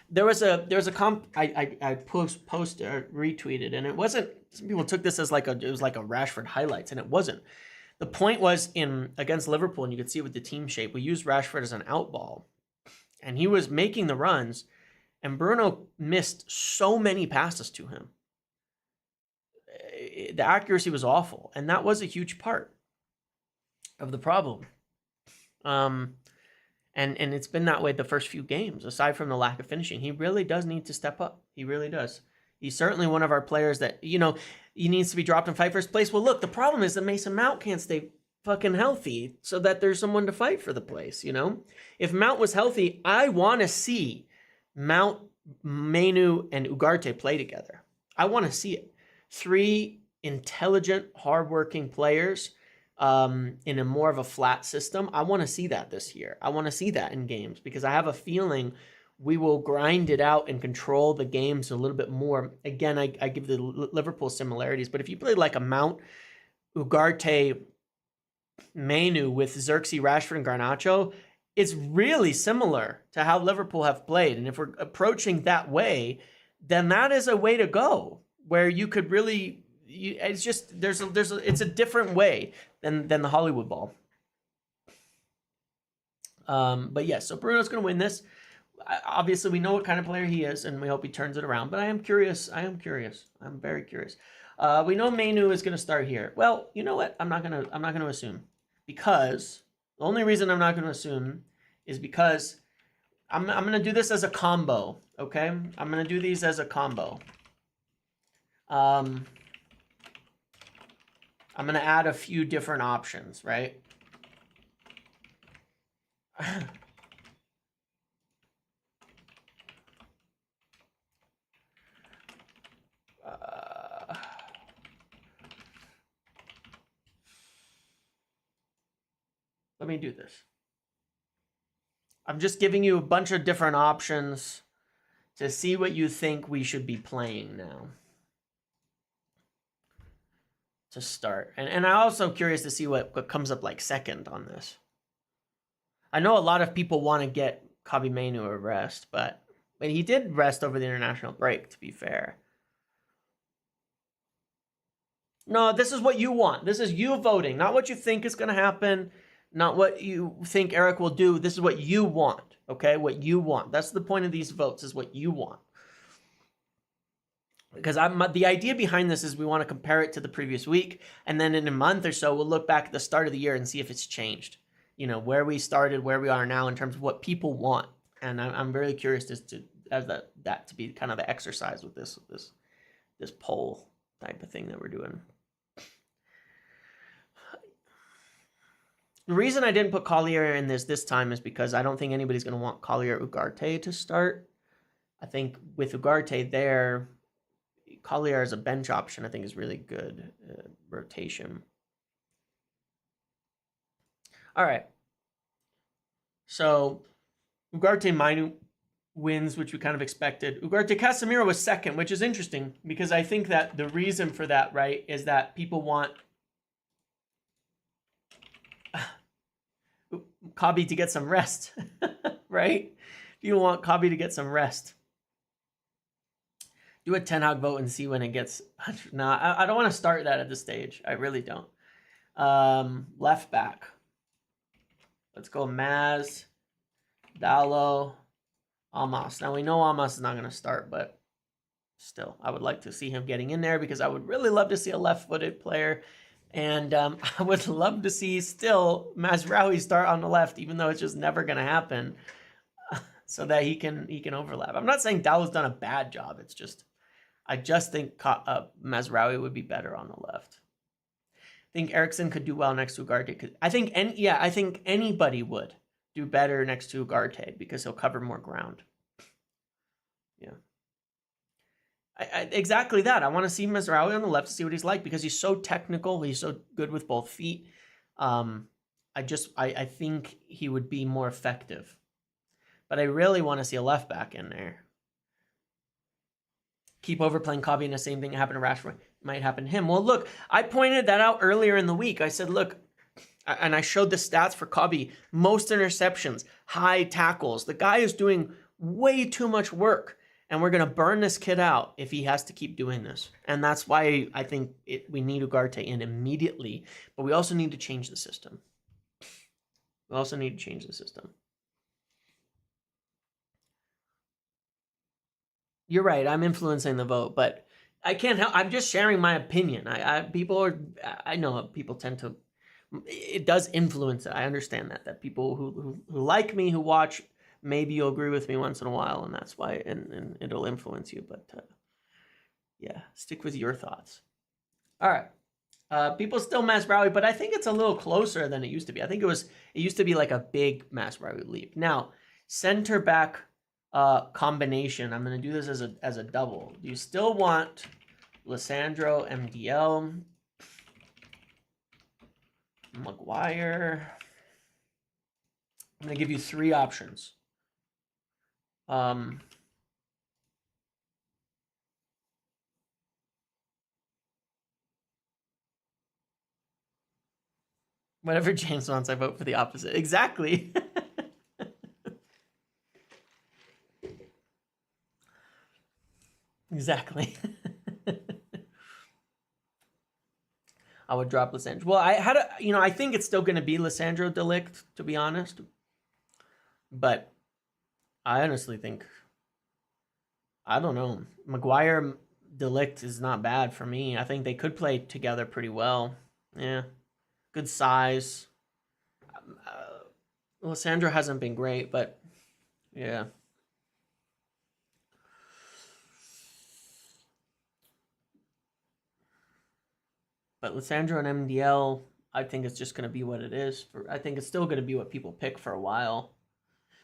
There was a comp I retweeted, and it wasn't. Some people took this as it was like a Rashford highlights, and it wasn't. The point was against Liverpool, and you could see it with the team shape. We used Rashford as an out ball, and he was making the runs, and Bruno missed so many passes to him. The accuracy was awful, and that was a huge part of the problem. And it's been that way the first few games, aside from the lack of finishing. He really does need to step up. He really does. He's certainly one of our players that, he needs to be dropped and fight first place. Well, look, the problem is that Mason Mount can't stay fucking healthy so that there's someone to fight for the place, If Mount was healthy, I want to see Mount, Mainu, and Ugarte play together. I want to see it. 3 intelligent, hardworking players in a more of a flat system. I want to see that this year. I want to see that in games because I have a feeling we will grind it out and control the games a little bit more. Again, I give the Liverpool similarities, but if you play like a Mount, Ugarte, Mainu with Xerxes, Rashford, and Garnacho, it's really similar to how Liverpool have played. And if we're approaching that way, then that is a way to go where you could really... it's just it's a different way than the Hollywood ball. But yes, so Bruno's going to win this. Obviously, we know what kind of player he is, and we hope he turns it around. But I am curious. I'm very curious. We know Mainu is going to start here. Well, you know what? I'm not going to assume, because the only reason I'm not going to assume is because I'm going to do this as a combo. Okay, I'm going to do these as a combo. I'm going to add a few different options, right? Let me do this. I'm just giving you a bunch of different options to see what you think we should be playing now to start. And I'm also curious to see what comes up like second on this. I know a lot of people want to get Kobbie Mainoo a rest, but he did rest over the international break, to be fair. No, this is what you want. This is you voting, not what you think is going to happen, not what you think Eric will do. This is what you want, okay? What you want. That's the point of these votes, is what you want. Because the idea behind this is we want to compare it to the previous week, and then in a month or so, we'll look back at the start of the year and see if it's changed. You know, where we started, where we are now in terms of what people want. And I'm really curious as that to be kind of the exercise with this poll type of thing that we're doing. The reason I didn't put Collier in this time is because I don't think anybody's going to want Collier Ugarte to start. I think with Ugarte there, Collier as a bench option, I think is really good rotation. All right. So Ugarte Mainu wins, which we kind of expected. Ugarte Casemiro was second, which is interesting because I think that the reason for that, right, is that people want Kobbie to get some rest, right? You want Kobbie to get some rest. Do a Ten Hag vote and see when it gets... No, I don't want to start that at this stage. I really don't. Left back. Let's go Maz, Dallo, Almas. Now, we know Almas is not going to start, but still, I would like to see him getting in there because I would really love to see a left-footed player. And I would love to see still Mazraoui start on the left, even though it's just never going to happen, so that he can overlap. I'm not saying Dallo's done a bad job. It's just, I just think Mazraoui would be better on the left. I think Eriksen could do well next to Ugarte. I think anybody would do better next to Ugarte because he'll cover more ground. Yeah. Exactly that. I want to see Mazraoui on the left to see what he's like because he's so technical. He's so good with both feet. I think he would be more effective. But I really want to see a left back in there. Keep overplaying Kabi, and the same thing happened to Rashford might happen to him. Well, look, I pointed that out earlier in the week. I said, look, and I showed the stats for Kabi. Most interceptions, high tackles. The guy is doing way too much work. And we're going to burn this kid out if he has to keep doing this. And that's why I think we need Ugarte in immediately. But we also need to change the system. We also need to change the system. You're right. I'm influencing the vote. But I can't help. I'm just sharing my opinion. I know people tend to. It does influence it. I understand that people who like me, who watch, maybe you'll agree with me once in a while, and that's why, and it'll influence you. But yeah, stick with your thoughts. All right. People still Mazraoui, but I think it's a little closer than it used to be. I think it used to be like a big Mazraoui leap. Now, center back combination. I'm going to do this as a double. Do you still want Lissandro, MDL, Maguire? I'm going to give you 3 options. Whatever James wants, I vote for the opposite. Exactly. Exactly. I would drop Lissandro. Well, I think it's still going to be Lissandro de Ligt, to be honest. But I honestly think, I don't know. Maguire de Ligt is not bad for me. I think they could play together pretty well. Yeah. Good size. Lissandro hasn't been great, but yeah. But Lissandro and MDL, I think it's just going to be what it is. I think it's still going to be what people pick for a while.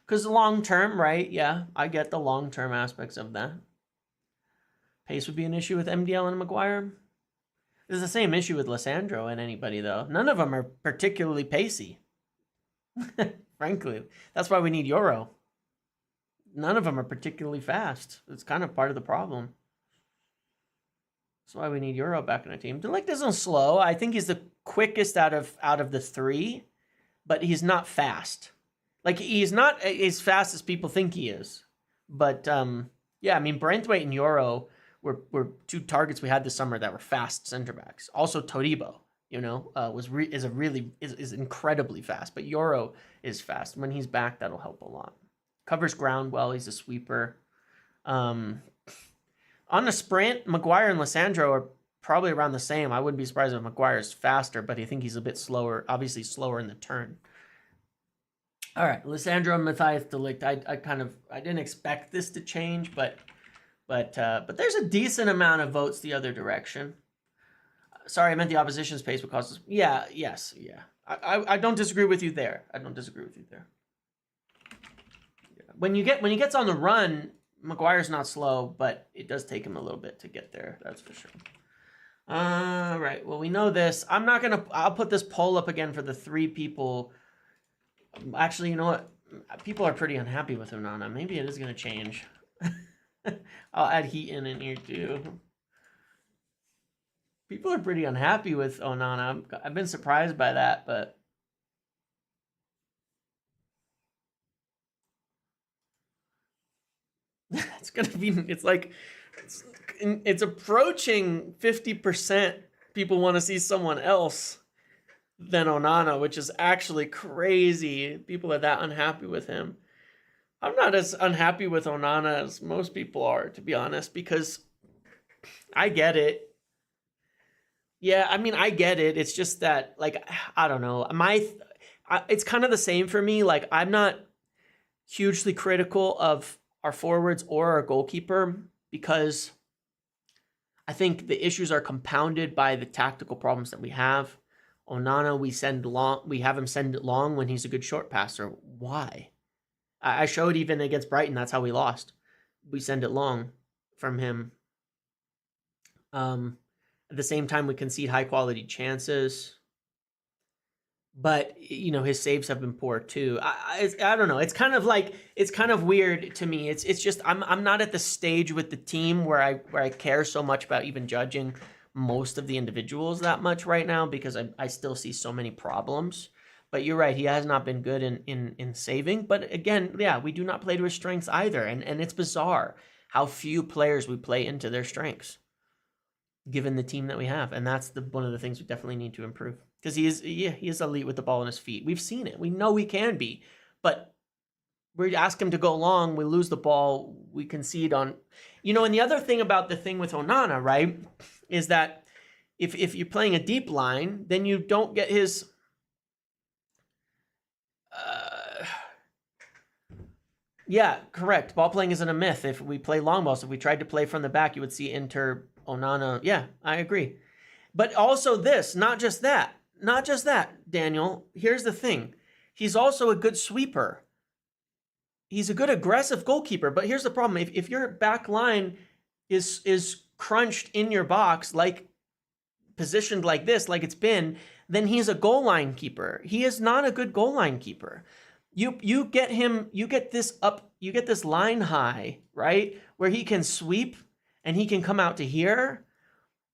Because long term, right? Yeah, I get the long term aspects of that. Pace would be an issue with MDL and Maguire. There's the same issue with Lissandro and anybody, though. None of them are particularly pacey. Frankly, that's why we need Euro. None of them are particularly fast. It's kind of part of the problem. That's why we need Euro back in the team. De Ligt isn't slow. I think he's the quickest out of the 3, but he's not fast. Like, he's not as fast as people think he is. But yeah, I mean, Braithwaite and Euro were 2 targets we had this summer that were fast center backs. Also, Toribo, is incredibly fast. But Euro is fast. When he's back, that'll help a lot. Covers ground well. He's a sweeper. On the sprint, Maguire and Lissandro are probably around the same. I wouldn't be surprised if Maguire is faster, but I think he's a bit slower, obviously slower in the turn. All right, Lissandro and Matthias de Ligt. I didn't expect this to change, but there's a decent amount of votes the other direction. Sorry, I meant the opposition's pace would cause. Yeah. I don't disagree with you there. When he gets on the run, Maguire's not slow, but it does take him a little bit to get there. That's for sure. All right. Well, we know this. I'll put this poll up again for the 3 people. Actually, you know what? People are pretty unhappy with Onana. Maybe it is going to change. I'll add Heaton in here too. People are pretty unhappy with Onana. I've been surprised by that, but it's approaching 50% people want to see someone else than Onana, which is actually crazy. People are that unhappy with him. I'm not as unhappy with Onana as most people are, to be honest, because I get it. Yeah, I mean, I get it. It's just that, like, I don't know. It's kind of the same for me. Like, I'm not hugely critical of our forwards or our goalkeeper because I think the issues are compounded by the tactical problems that we have. Onana, we have him send it long when he's a good short passer. Why? I showed even against Brighton, that's how we lost. We send it long from him. At the same time, we concede high quality chances. But his saves have been poor too. I don't know. It's kind of weird to me. It's just I'm not at the stage with the team where I care so much about even judging most of the individuals that much right now, because I still see so many problems. But you're right, he has not been good in saving. But again, yeah, we do not play to his strengths either, and it's bizarre how few players we play into their strengths, given the team that we have, and that's one of the things we definitely need to improve. Because he is elite with the ball in his feet. We've seen it. We know he can be, but we ask him to go long, we lose the ball, we concede on, and the other thing about the thing with Onana, right, is that if you're playing a deep line, then you don't get his yeah, correct. Ball playing isn't a myth. If we play long balls, if we tried to play from the back, you would see Inter, Onana. Yeah, I agree. But also this, not just that, Daniel. Here's the thing. He's also a good sweeper. He's a good aggressive goalkeeper. But here's the problem. If your back line is crunched in your box, like positioned like this, like it's been, then he's a goal line keeper. He is not a good goal line keeper. You get this line high, right, where he can sweep and he can come out to here.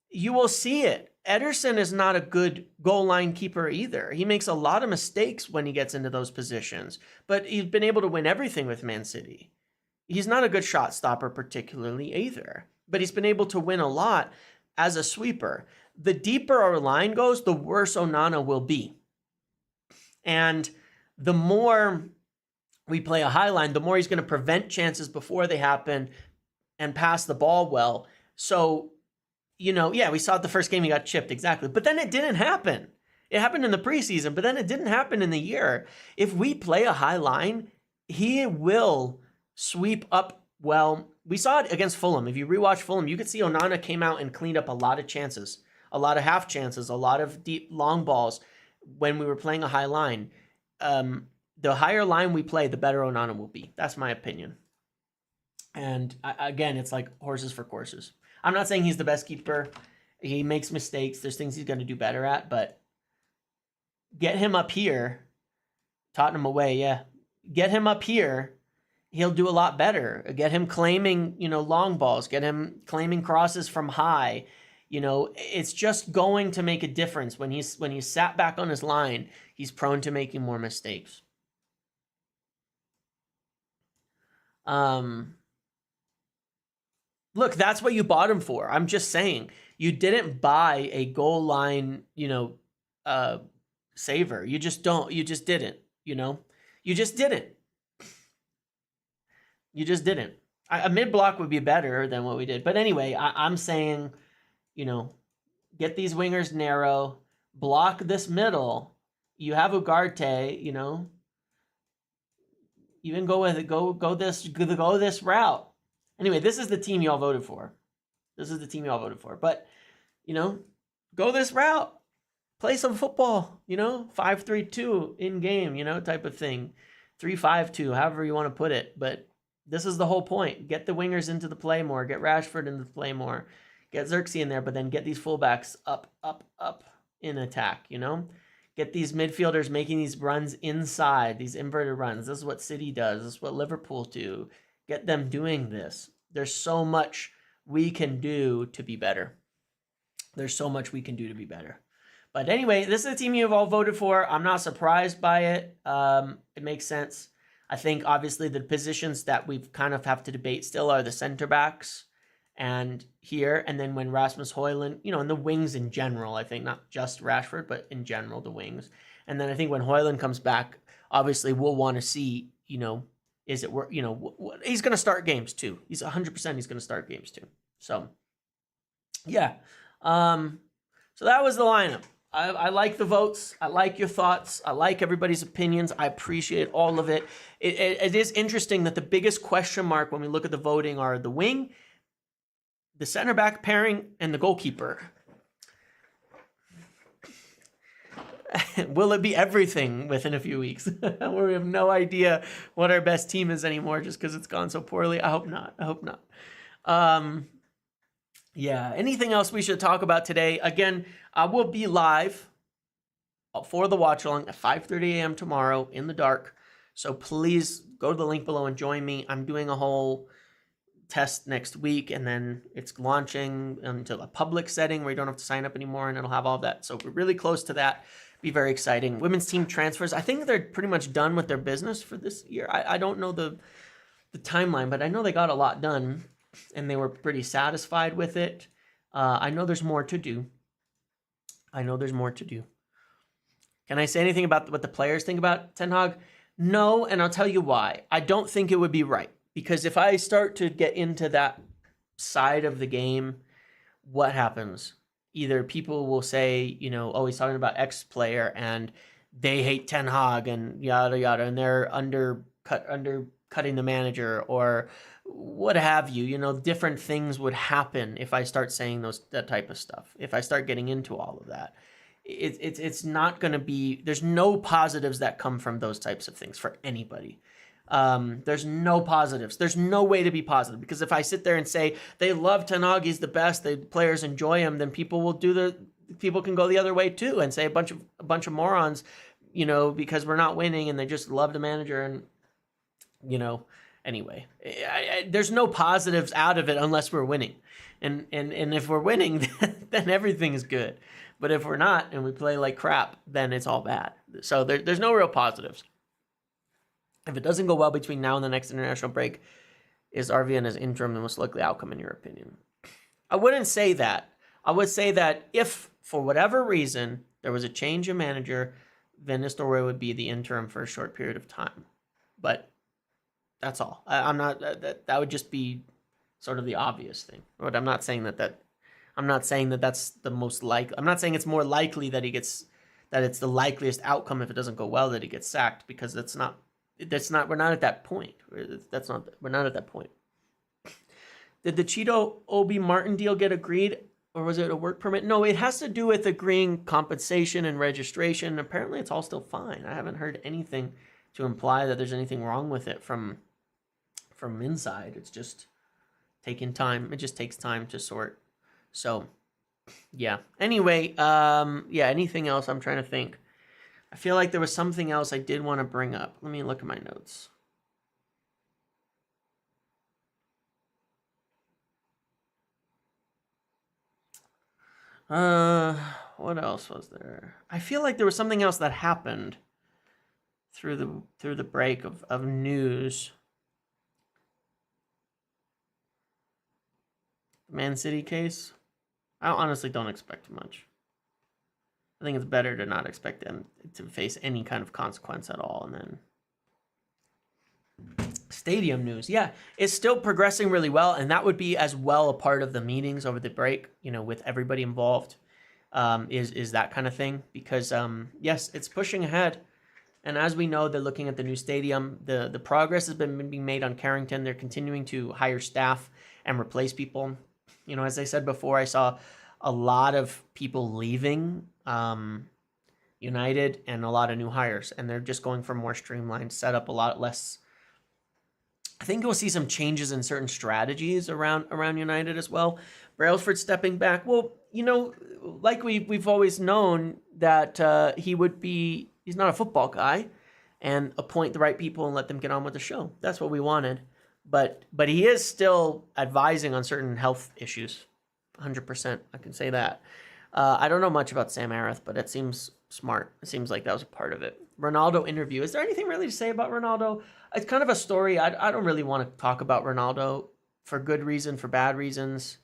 You will see it. Ederson is not a good goal line keeper either. He makes a lot of mistakes when he gets into those positions, but he's been able to win everything with Man City. He's not a good shot stopper particularly either, but he's been able to win a lot as a sweeper. The deeper our line goes, the worse Onana will be. And the more we play a high line, the more he's going to prevent chances before they happen and pass the ball well. So, yeah, we saw it the first game, he got chipped, exactly. But then it didn't happen. It happened in the preseason, but then it didn't happen in the year. If we play a high line, he will sweep up well. We saw it against Fulham. If you rewatch Fulham, you could see Onana came out and cleaned up a lot of chances, a lot of half chances, a lot of deep long balls when we were playing a high line. The higher line we play, the better Onana will be. That's my opinion. And again, it's like horses for courses. I'm not saying he's the best keeper. He makes mistakes. There's things he's going to do better at, but get him up here. Tottenham away, yeah. Get him up here. He'll do a lot better. Get him claiming, long balls. Get him claiming crosses from high. It's just going to make a difference. When he's sat back on his line, he's prone to making more mistakes. Look, that's what you bought him for. I'm just saying, you didn't buy a goal line, saver. You just didn't, you just didn't. You just didn't. A mid-block would be better than what we did. But anyway, I'm saying, get these wingers narrow, block this middle. You have Ugarte, even go with it. Go this route. Anyway, this is the team y'all voted for. But, go this route. Play some football, 5-3-2 in game, type of thing. 3-5-2, however you want to put it. But this is the whole point. Get the wingers into the play more. Get Rashford into the play more. Get Xerxes in there, but then get these fullbacks up in attack, Get these midfielders making these runs inside, these inverted runs. This is what City does. This is what Liverpool do. Get them doing this. There's so much we can do to be better. But anyway, this is the team you've all voted for. I'm not surprised by it. It makes sense. I think, obviously, the positions that we've kind of have to debate still are the center backs and here. And then when Rasmus Højlund, and the wings in general, I think, not just Rashford, but in general, the wings. And then I think when Højlund comes back, obviously, we'll want to see, is it work? He's going to start games too. He's 100%. He's going to start games too. So, yeah. So that was the lineup. I like the votes. I like your thoughts. I like everybody's opinions. I appreciate all of it. It is interesting that the biggest question mark when we look at the voting are the wing, the center back pairing, and the goalkeeper. Will it be everything within a few weeks? Where we have no idea what our best team is anymore just because it's gone so poorly? I hope not. Yeah. Anything else we should talk about today? Again, I will be live for the watch along at 5:30 a.m. tomorrow in the dark. So please go to the link below and join me. I'm doing a whole test next week, and then it's launching into a public setting where you don't have to sign up anymore, and it'll have all of that. So we're really close to that. Be very exciting. Women's team transfers. I think they're pretty much done with their business for this year. I don't know the timeline, but I know they got a lot done, and they were pretty satisfied with it. I know there's more to do. Can I say anything about what the players think about Ten Hag? No, and I'll tell you why. I don't think it would be right. Because if I start to get into that side of the game, what happens? Either people will say, you know, oh, he's talking about X player and they hate Ten Hag and yada, yada, and they're undercutting the manager or what have you. You know, different things would happen if I start saying that type of stuff. If I start getting into all of that. It's not going to be, there's no positives that come from those types of things for anybody. There's no positives. There's no way to be positive, because if I sit there and say they love Ten Hag, he's the best, the players enjoy him, then people can go the other way too and say a bunch of morons, you know, because we're not winning and they just love the manager and, you know, anyway, there's no positives out of it unless we're winning. And if we're winning, then everything's good. But if we're not and we play like crap, then it's all bad. So there's no real positives. If it doesn't go well between now and the next international break, is RVN as interim the most likely outcome in your opinion? I wouldn't say that. I would say that if, for whatever reason, there was a change in manager, Van Nistelrooy would be the interim for a short period of time. But that's all. I'm not. That would just be sort of the obvious thing. But I'm not saying I'm not saying that that's the most likely. I'm not saying it's more likely that it's the likeliest outcome if it doesn't go well that he gets sacked, because we're not at that point. We're not at that point. Did the Cheeto Obi Martin deal get agreed, or was it a work permit? No, it has to do with agreeing compensation and registration. Apparently it's all still fine. I haven't heard anything to imply that there's anything wrong with it from inside. It's just taking time. It just takes time to sort. So, yeah. Anyway, anything else? I'm trying to think. I feel like there was something else I did want to bring up. Let me look at my notes. What else was there? I feel like there was something else that happened through the break of news. The Man City case. I honestly don't expect much. I think it's better to not expect them to face any kind of consequence at all. And then stadium news. Yeah, it's still progressing really well. And that would be as well a part of the meetings over the break, you know, with everybody involved, is that kind of thing. Because, yes, it's pushing ahead. And as we know, they're looking at the new stadium. The progress has been being made on Carrington. They're continuing to hire staff and replace people. You know, as I said before, I saw a lot of people leaving United and a lot of new hires, and they're just going for more streamlined setup, a lot less. I think we'll see some changes in certain strategies around United as well. Brailsford stepping back. Well, you know, like we've always known that he's not a football guy, and appoint the right people and let them get on with the show. That's what we wanted. But he is still advising on certain health issues, 100%. I can say that. I don't know much about Sam Arith, but it seems smart. It seems like that was a part of it. Ronaldo interview. Is there anything really to say about Ronaldo? It's kind of a story. I don't really want to talk about Ronaldo for good reason, for bad reasons.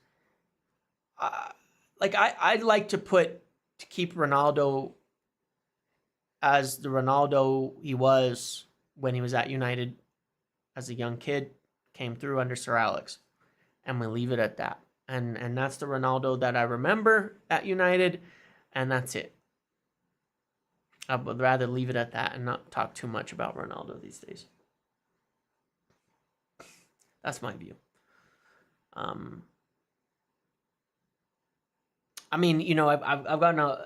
I'd like to keep Ronaldo as the Ronaldo he was when he was at United as a young kid, came through under Sir Alex, and we leave it at that. And that's the Ronaldo that I remember at United, and that's it. I would rather leave it at that and not talk too much about Ronaldo these days. That's my view. I mean, you know, I've gotten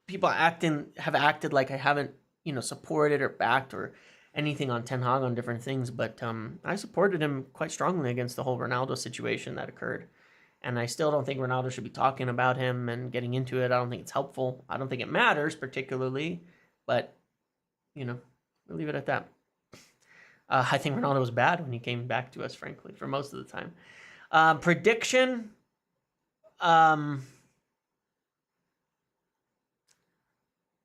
people have acted like I haven't, you know, supported or backed or anything on Ten Hag on different things, but I supported him quite strongly against the whole Ronaldo situation that occurred, And I still don't think Ronaldo should be talking about him and getting into it. I don't think it's helpful. I don't think it matters particularly, but, we'll leave it at that. I think Ronaldo was bad when he came back to us, frankly, for most of the time. Prediction.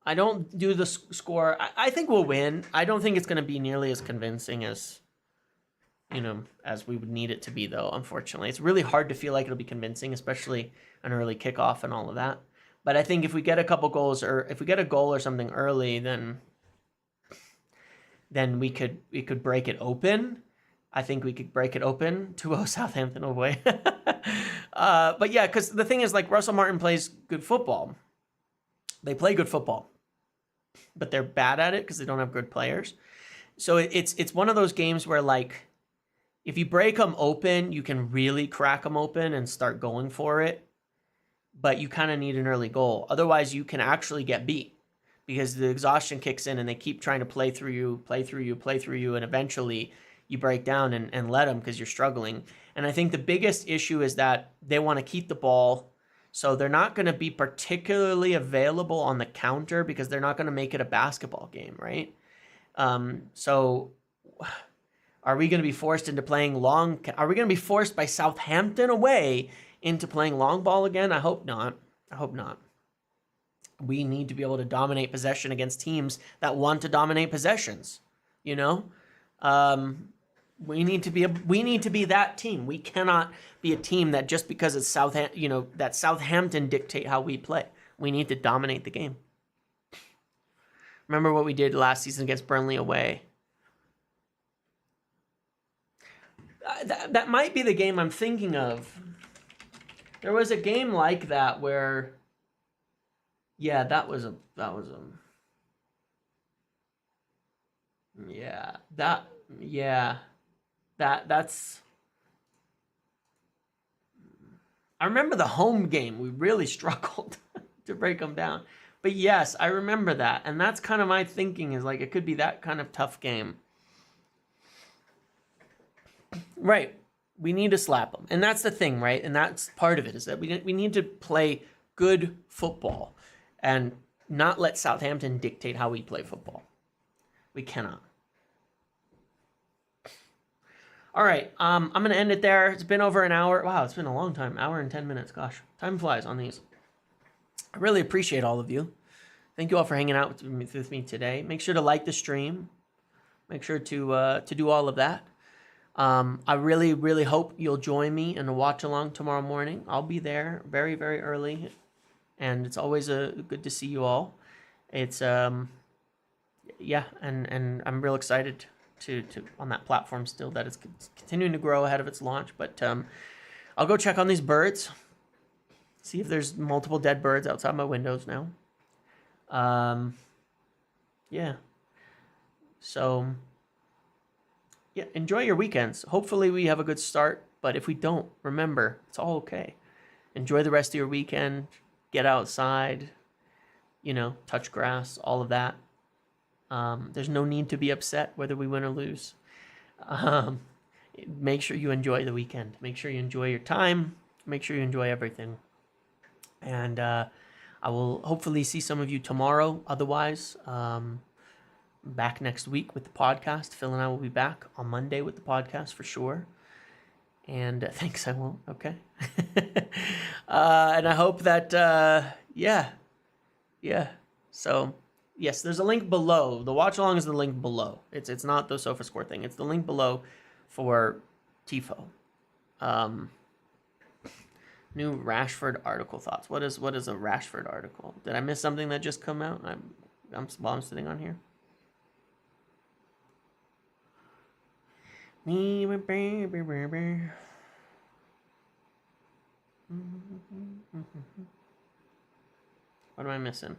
I don't do the score. I think we'll win. I don't think it's going to be nearly as convincing as, as we would need it to be, though, unfortunately. It's really hard to feel like it'll be convincing, especially an early kickoff and all of that. But I think if we get a couple goals, or if we get a goal or something early, then we could break it open. I think we could break it open. 2-0 Southampton away. But yeah, because the thing is, like, Russell Martin plays good football. They play good football, but they're bad at it because they don't have good players. So it's one of those games where, like, if you break them open, you can really crack them open and start going for it. But you kind of need an early goal. Otherwise, you can actually get beat because the exhaustion kicks in and they keep trying to play through you. And eventually you break down and let them because you're struggling. And I think the biggest issue is that they want to keep the ball. So they're not going to be particularly available on the counter because they're not going to make it a basketball game, right? So are we going to be forced into playing long? Are we going to be forced by Southampton away into playing long ball again? I hope not. We need to be able to dominate possession against teams that want to dominate possessions, We need to be that team. We cannot be a team that just because it's Southampton dictate how we play. We need to dominate the game. Remember what we did last season against Burnley away. That might be the game I'm thinking of. There was a game like that where, yeah, that's I remember the home game. We really struggled to break them down. But yes, I remember that. And that's kind of my thinking, is like it could be that kind of tough game. Right. We need to slap them. And that's the thing, right? And that's part of it, is that we need to play good football and not let Southampton dictate how we play football. We cannot. All right, I'm going to end it there. It's been over an hour. Wow, it's been a long time. Hour and 10 minutes. Gosh, time flies on these. I really appreciate all of you. Thank you all for hanging out with me today. Make sure to like the stream. Make sure to do all of that. I really, really hope you'll join me in a watch along tomorrow morning. I'll be there very, very early, and it's always good to see you all. It's yeah, and I'm real excited to on that platform still, that it's continuing to grow ahead of its launch. But I'll go check on these birds, see if there's multiple dead birds outside my windows now. Yeah. So yeah, enjoy your weekends. Hopefully we have a good start, but if we don't, remember, it's all okay. Enjoy the rest of your weekend. Get outside, touch grass, all of that. There's no need to be upset whether we win or lose. Make sure you enjoy the weekend. Make sure you enjoy your time. Make sure you enjoy everything. And I will hopefully see some of you tomorrow. Otherwise, back next week with the podcast. Phil and I will be back on Monday with the podcast for sure. And thanks, I won't. Okay. And I hope that, yeah. So, yes, there's a link below. The watch along is the link below. It's not the SofaScore thing. It's the link below for TIFO. New Rashford article thoughts. What is a Rashford article? Did I miss something that just come out? While I'm sitting on here. What am I missing?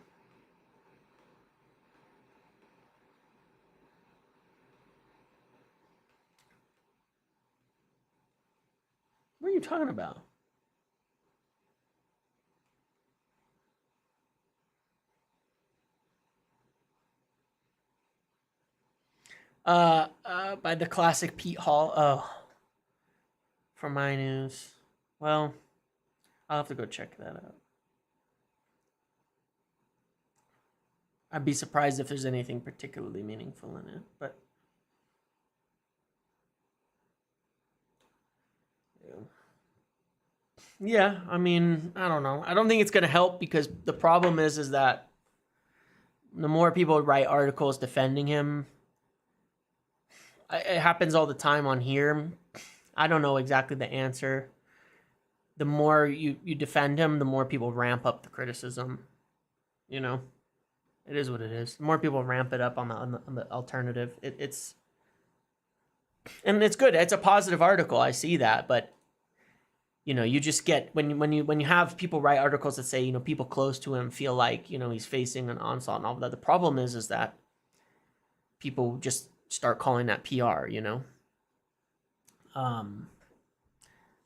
What are you talking about? By the classic Pete Hall. Oh, for my news. Well, I'll have to go check that out. I'd be surprised if there's anything particularly meaningful in it, but yeah, I mean, I don't know. I don't think it's going to help because the problem is that the more people write articles defending him, it happens all the time on here. I don't know exactly the answer. The more you defend him, the more people ramp up the criticism. You know, it is what it is. The more people ramp it up on the alternative, it's and it's good. It's a positive article. I see that, but you know, you just get when you have people write articles that say, you know, people close to him feel like, you know, he's facing an onslaught and all that. The problem is that people just start calling that PR, you know,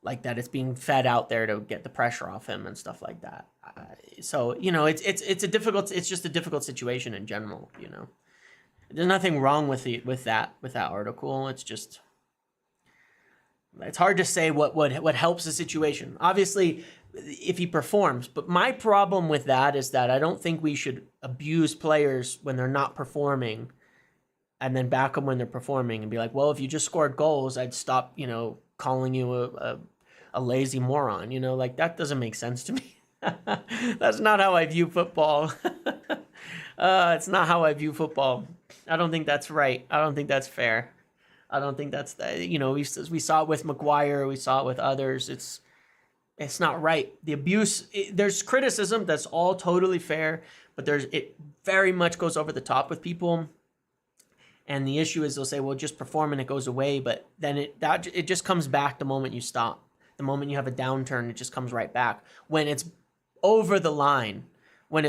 like that it's being fed out there to get the pressure off him and stuff like that. So you know, it's just a difficult situation in general. You know, there's nothing wrong with that article. It's just. It's hard to say what helps the situation. Obviously, if he performs. But my problem with that is that I don't think we should abuse players when they're not performing and then back them when they're performing and be like, well, if you just scored goals, I'd stop, you know, calling you a lazy moron. You know, like that doesn't make sense to me. That's not how I view football. It's not how I view football. I don't think that's right. I don't think that's fair. I don't think that's you know, we saw it with Maguire, we saw it with others. It's not right. The abuse, there's criticism that's all totally fair, but it very much goes over the top with people. And the issue is they'll say, well, just perform and it goes away, but then it just comes back the moment you stop. The moment you have a downturn, it just comes right back. When it's over the line, then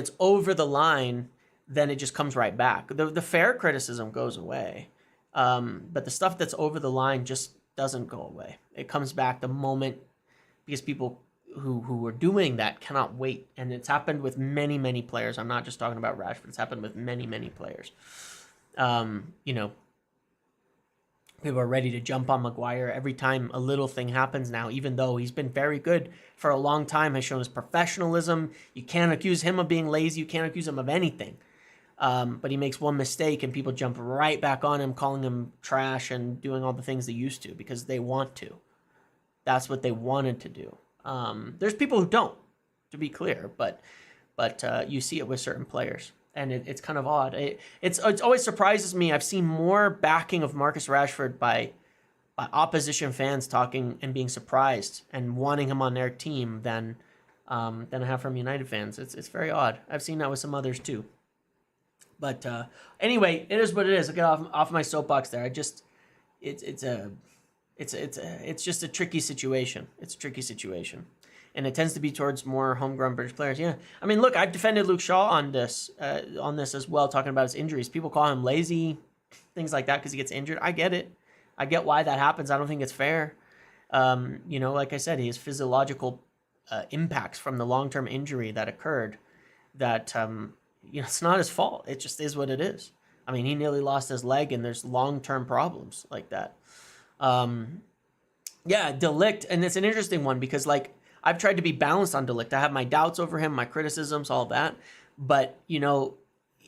it just comes right back. The fair criticism goes away. But the stuff that's over the line just doesn't go away. It comes back the moment because people who are doing that cannot wait. And it's happened with many, many players. I'm not just talking about Rashford. It's happened with many, many players. You know, people are ready to jump on Maguire every time a little thing happens now, even though he's been very good for a long time, has shown his professionalism. You can't accuse him of being lazy. You can't accuse him of anything. But he makes one mistake and people jump right back on him, calling him trash and doing all the things they used to because they want to. That's what they wanted to do. There's people who don't, to be clear, but you see it with certain players, and it's kind of odd. It always surprises me. I've seen more backing of Marcus Rashford by opposition fans talking and being surprised and wanting him on their team than I have from United fans. It's very odd. I've seen that with some others too. But anyway, it is what it is. I'll get off my soapbox there. It's just a tricky situation. It's a tricky situation, and it tends to be towards more homegrown British players. Yeah, I mean, look, I've defended Luke Shaw on this as well, talking about his injuries. People call him lazy, things like that, because he gets injured. I get it. I get why that happens. I don't think it's fair. You know, like I said, he has physiological impacts from the long-term injury that occurred. That you know, it's not his fault. It just is what it is. I mean, he nearly lost his leg, and there's long-term problems like that. Yeah, De Ligt, and it's an interesting one because, like, I've tried to be balanced on De Ligt. I have my doubts over him, my criticisms, all of that. But, you know,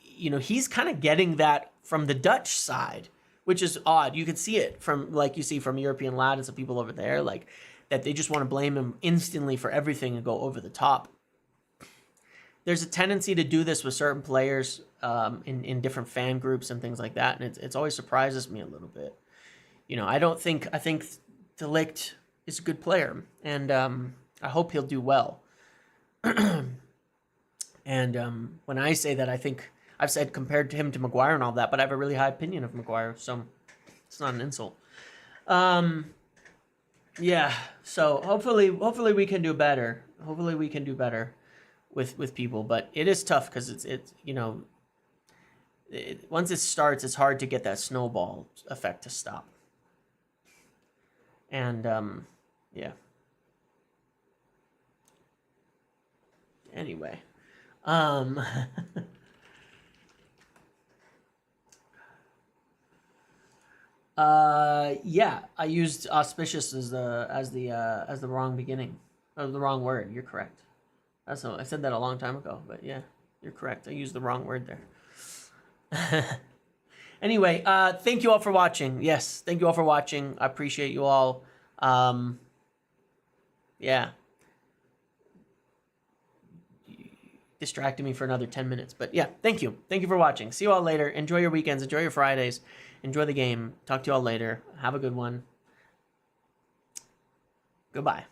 he's kind of getting that from the Dutch side, which is odd. You can see it from, like you see from European lads and people over there, like, that they just want to blame him instantly for everything and go over the top. There's a tendency to do this with certain players in different fan groups and things like that, and it always surprises me a little bit. You know, I think De Ligt is a good player, and I hope he'll do well. And when I say that, I think I've said compared to him to Maguire and all that, but I have a really high opinion of Maguire, so it's not an insult. Yeah, so hopefully we can do better. Hopefully we can do better with people, but it is tough because it's you know, once it starts, it's hard to get that snowball effect to stop. And yeah. Anyway, yeah, I used auspicious as the wrong beginning. Oh, the wrong word. You're correct. I said that a long time ago, but yeah, you're correct. I used the wrong word there. Anyway, thank you all for watching. Yes, thank you all for watching. I appreciate you all. Yeah. Distracted me for another 10 minutes. But yeah, thank you. Thank you for watching. See you all later. Enjoy your weekends. Enjoy your Fridays. Enjoy the game. Talk to you all later. Have a good one. Goodbye.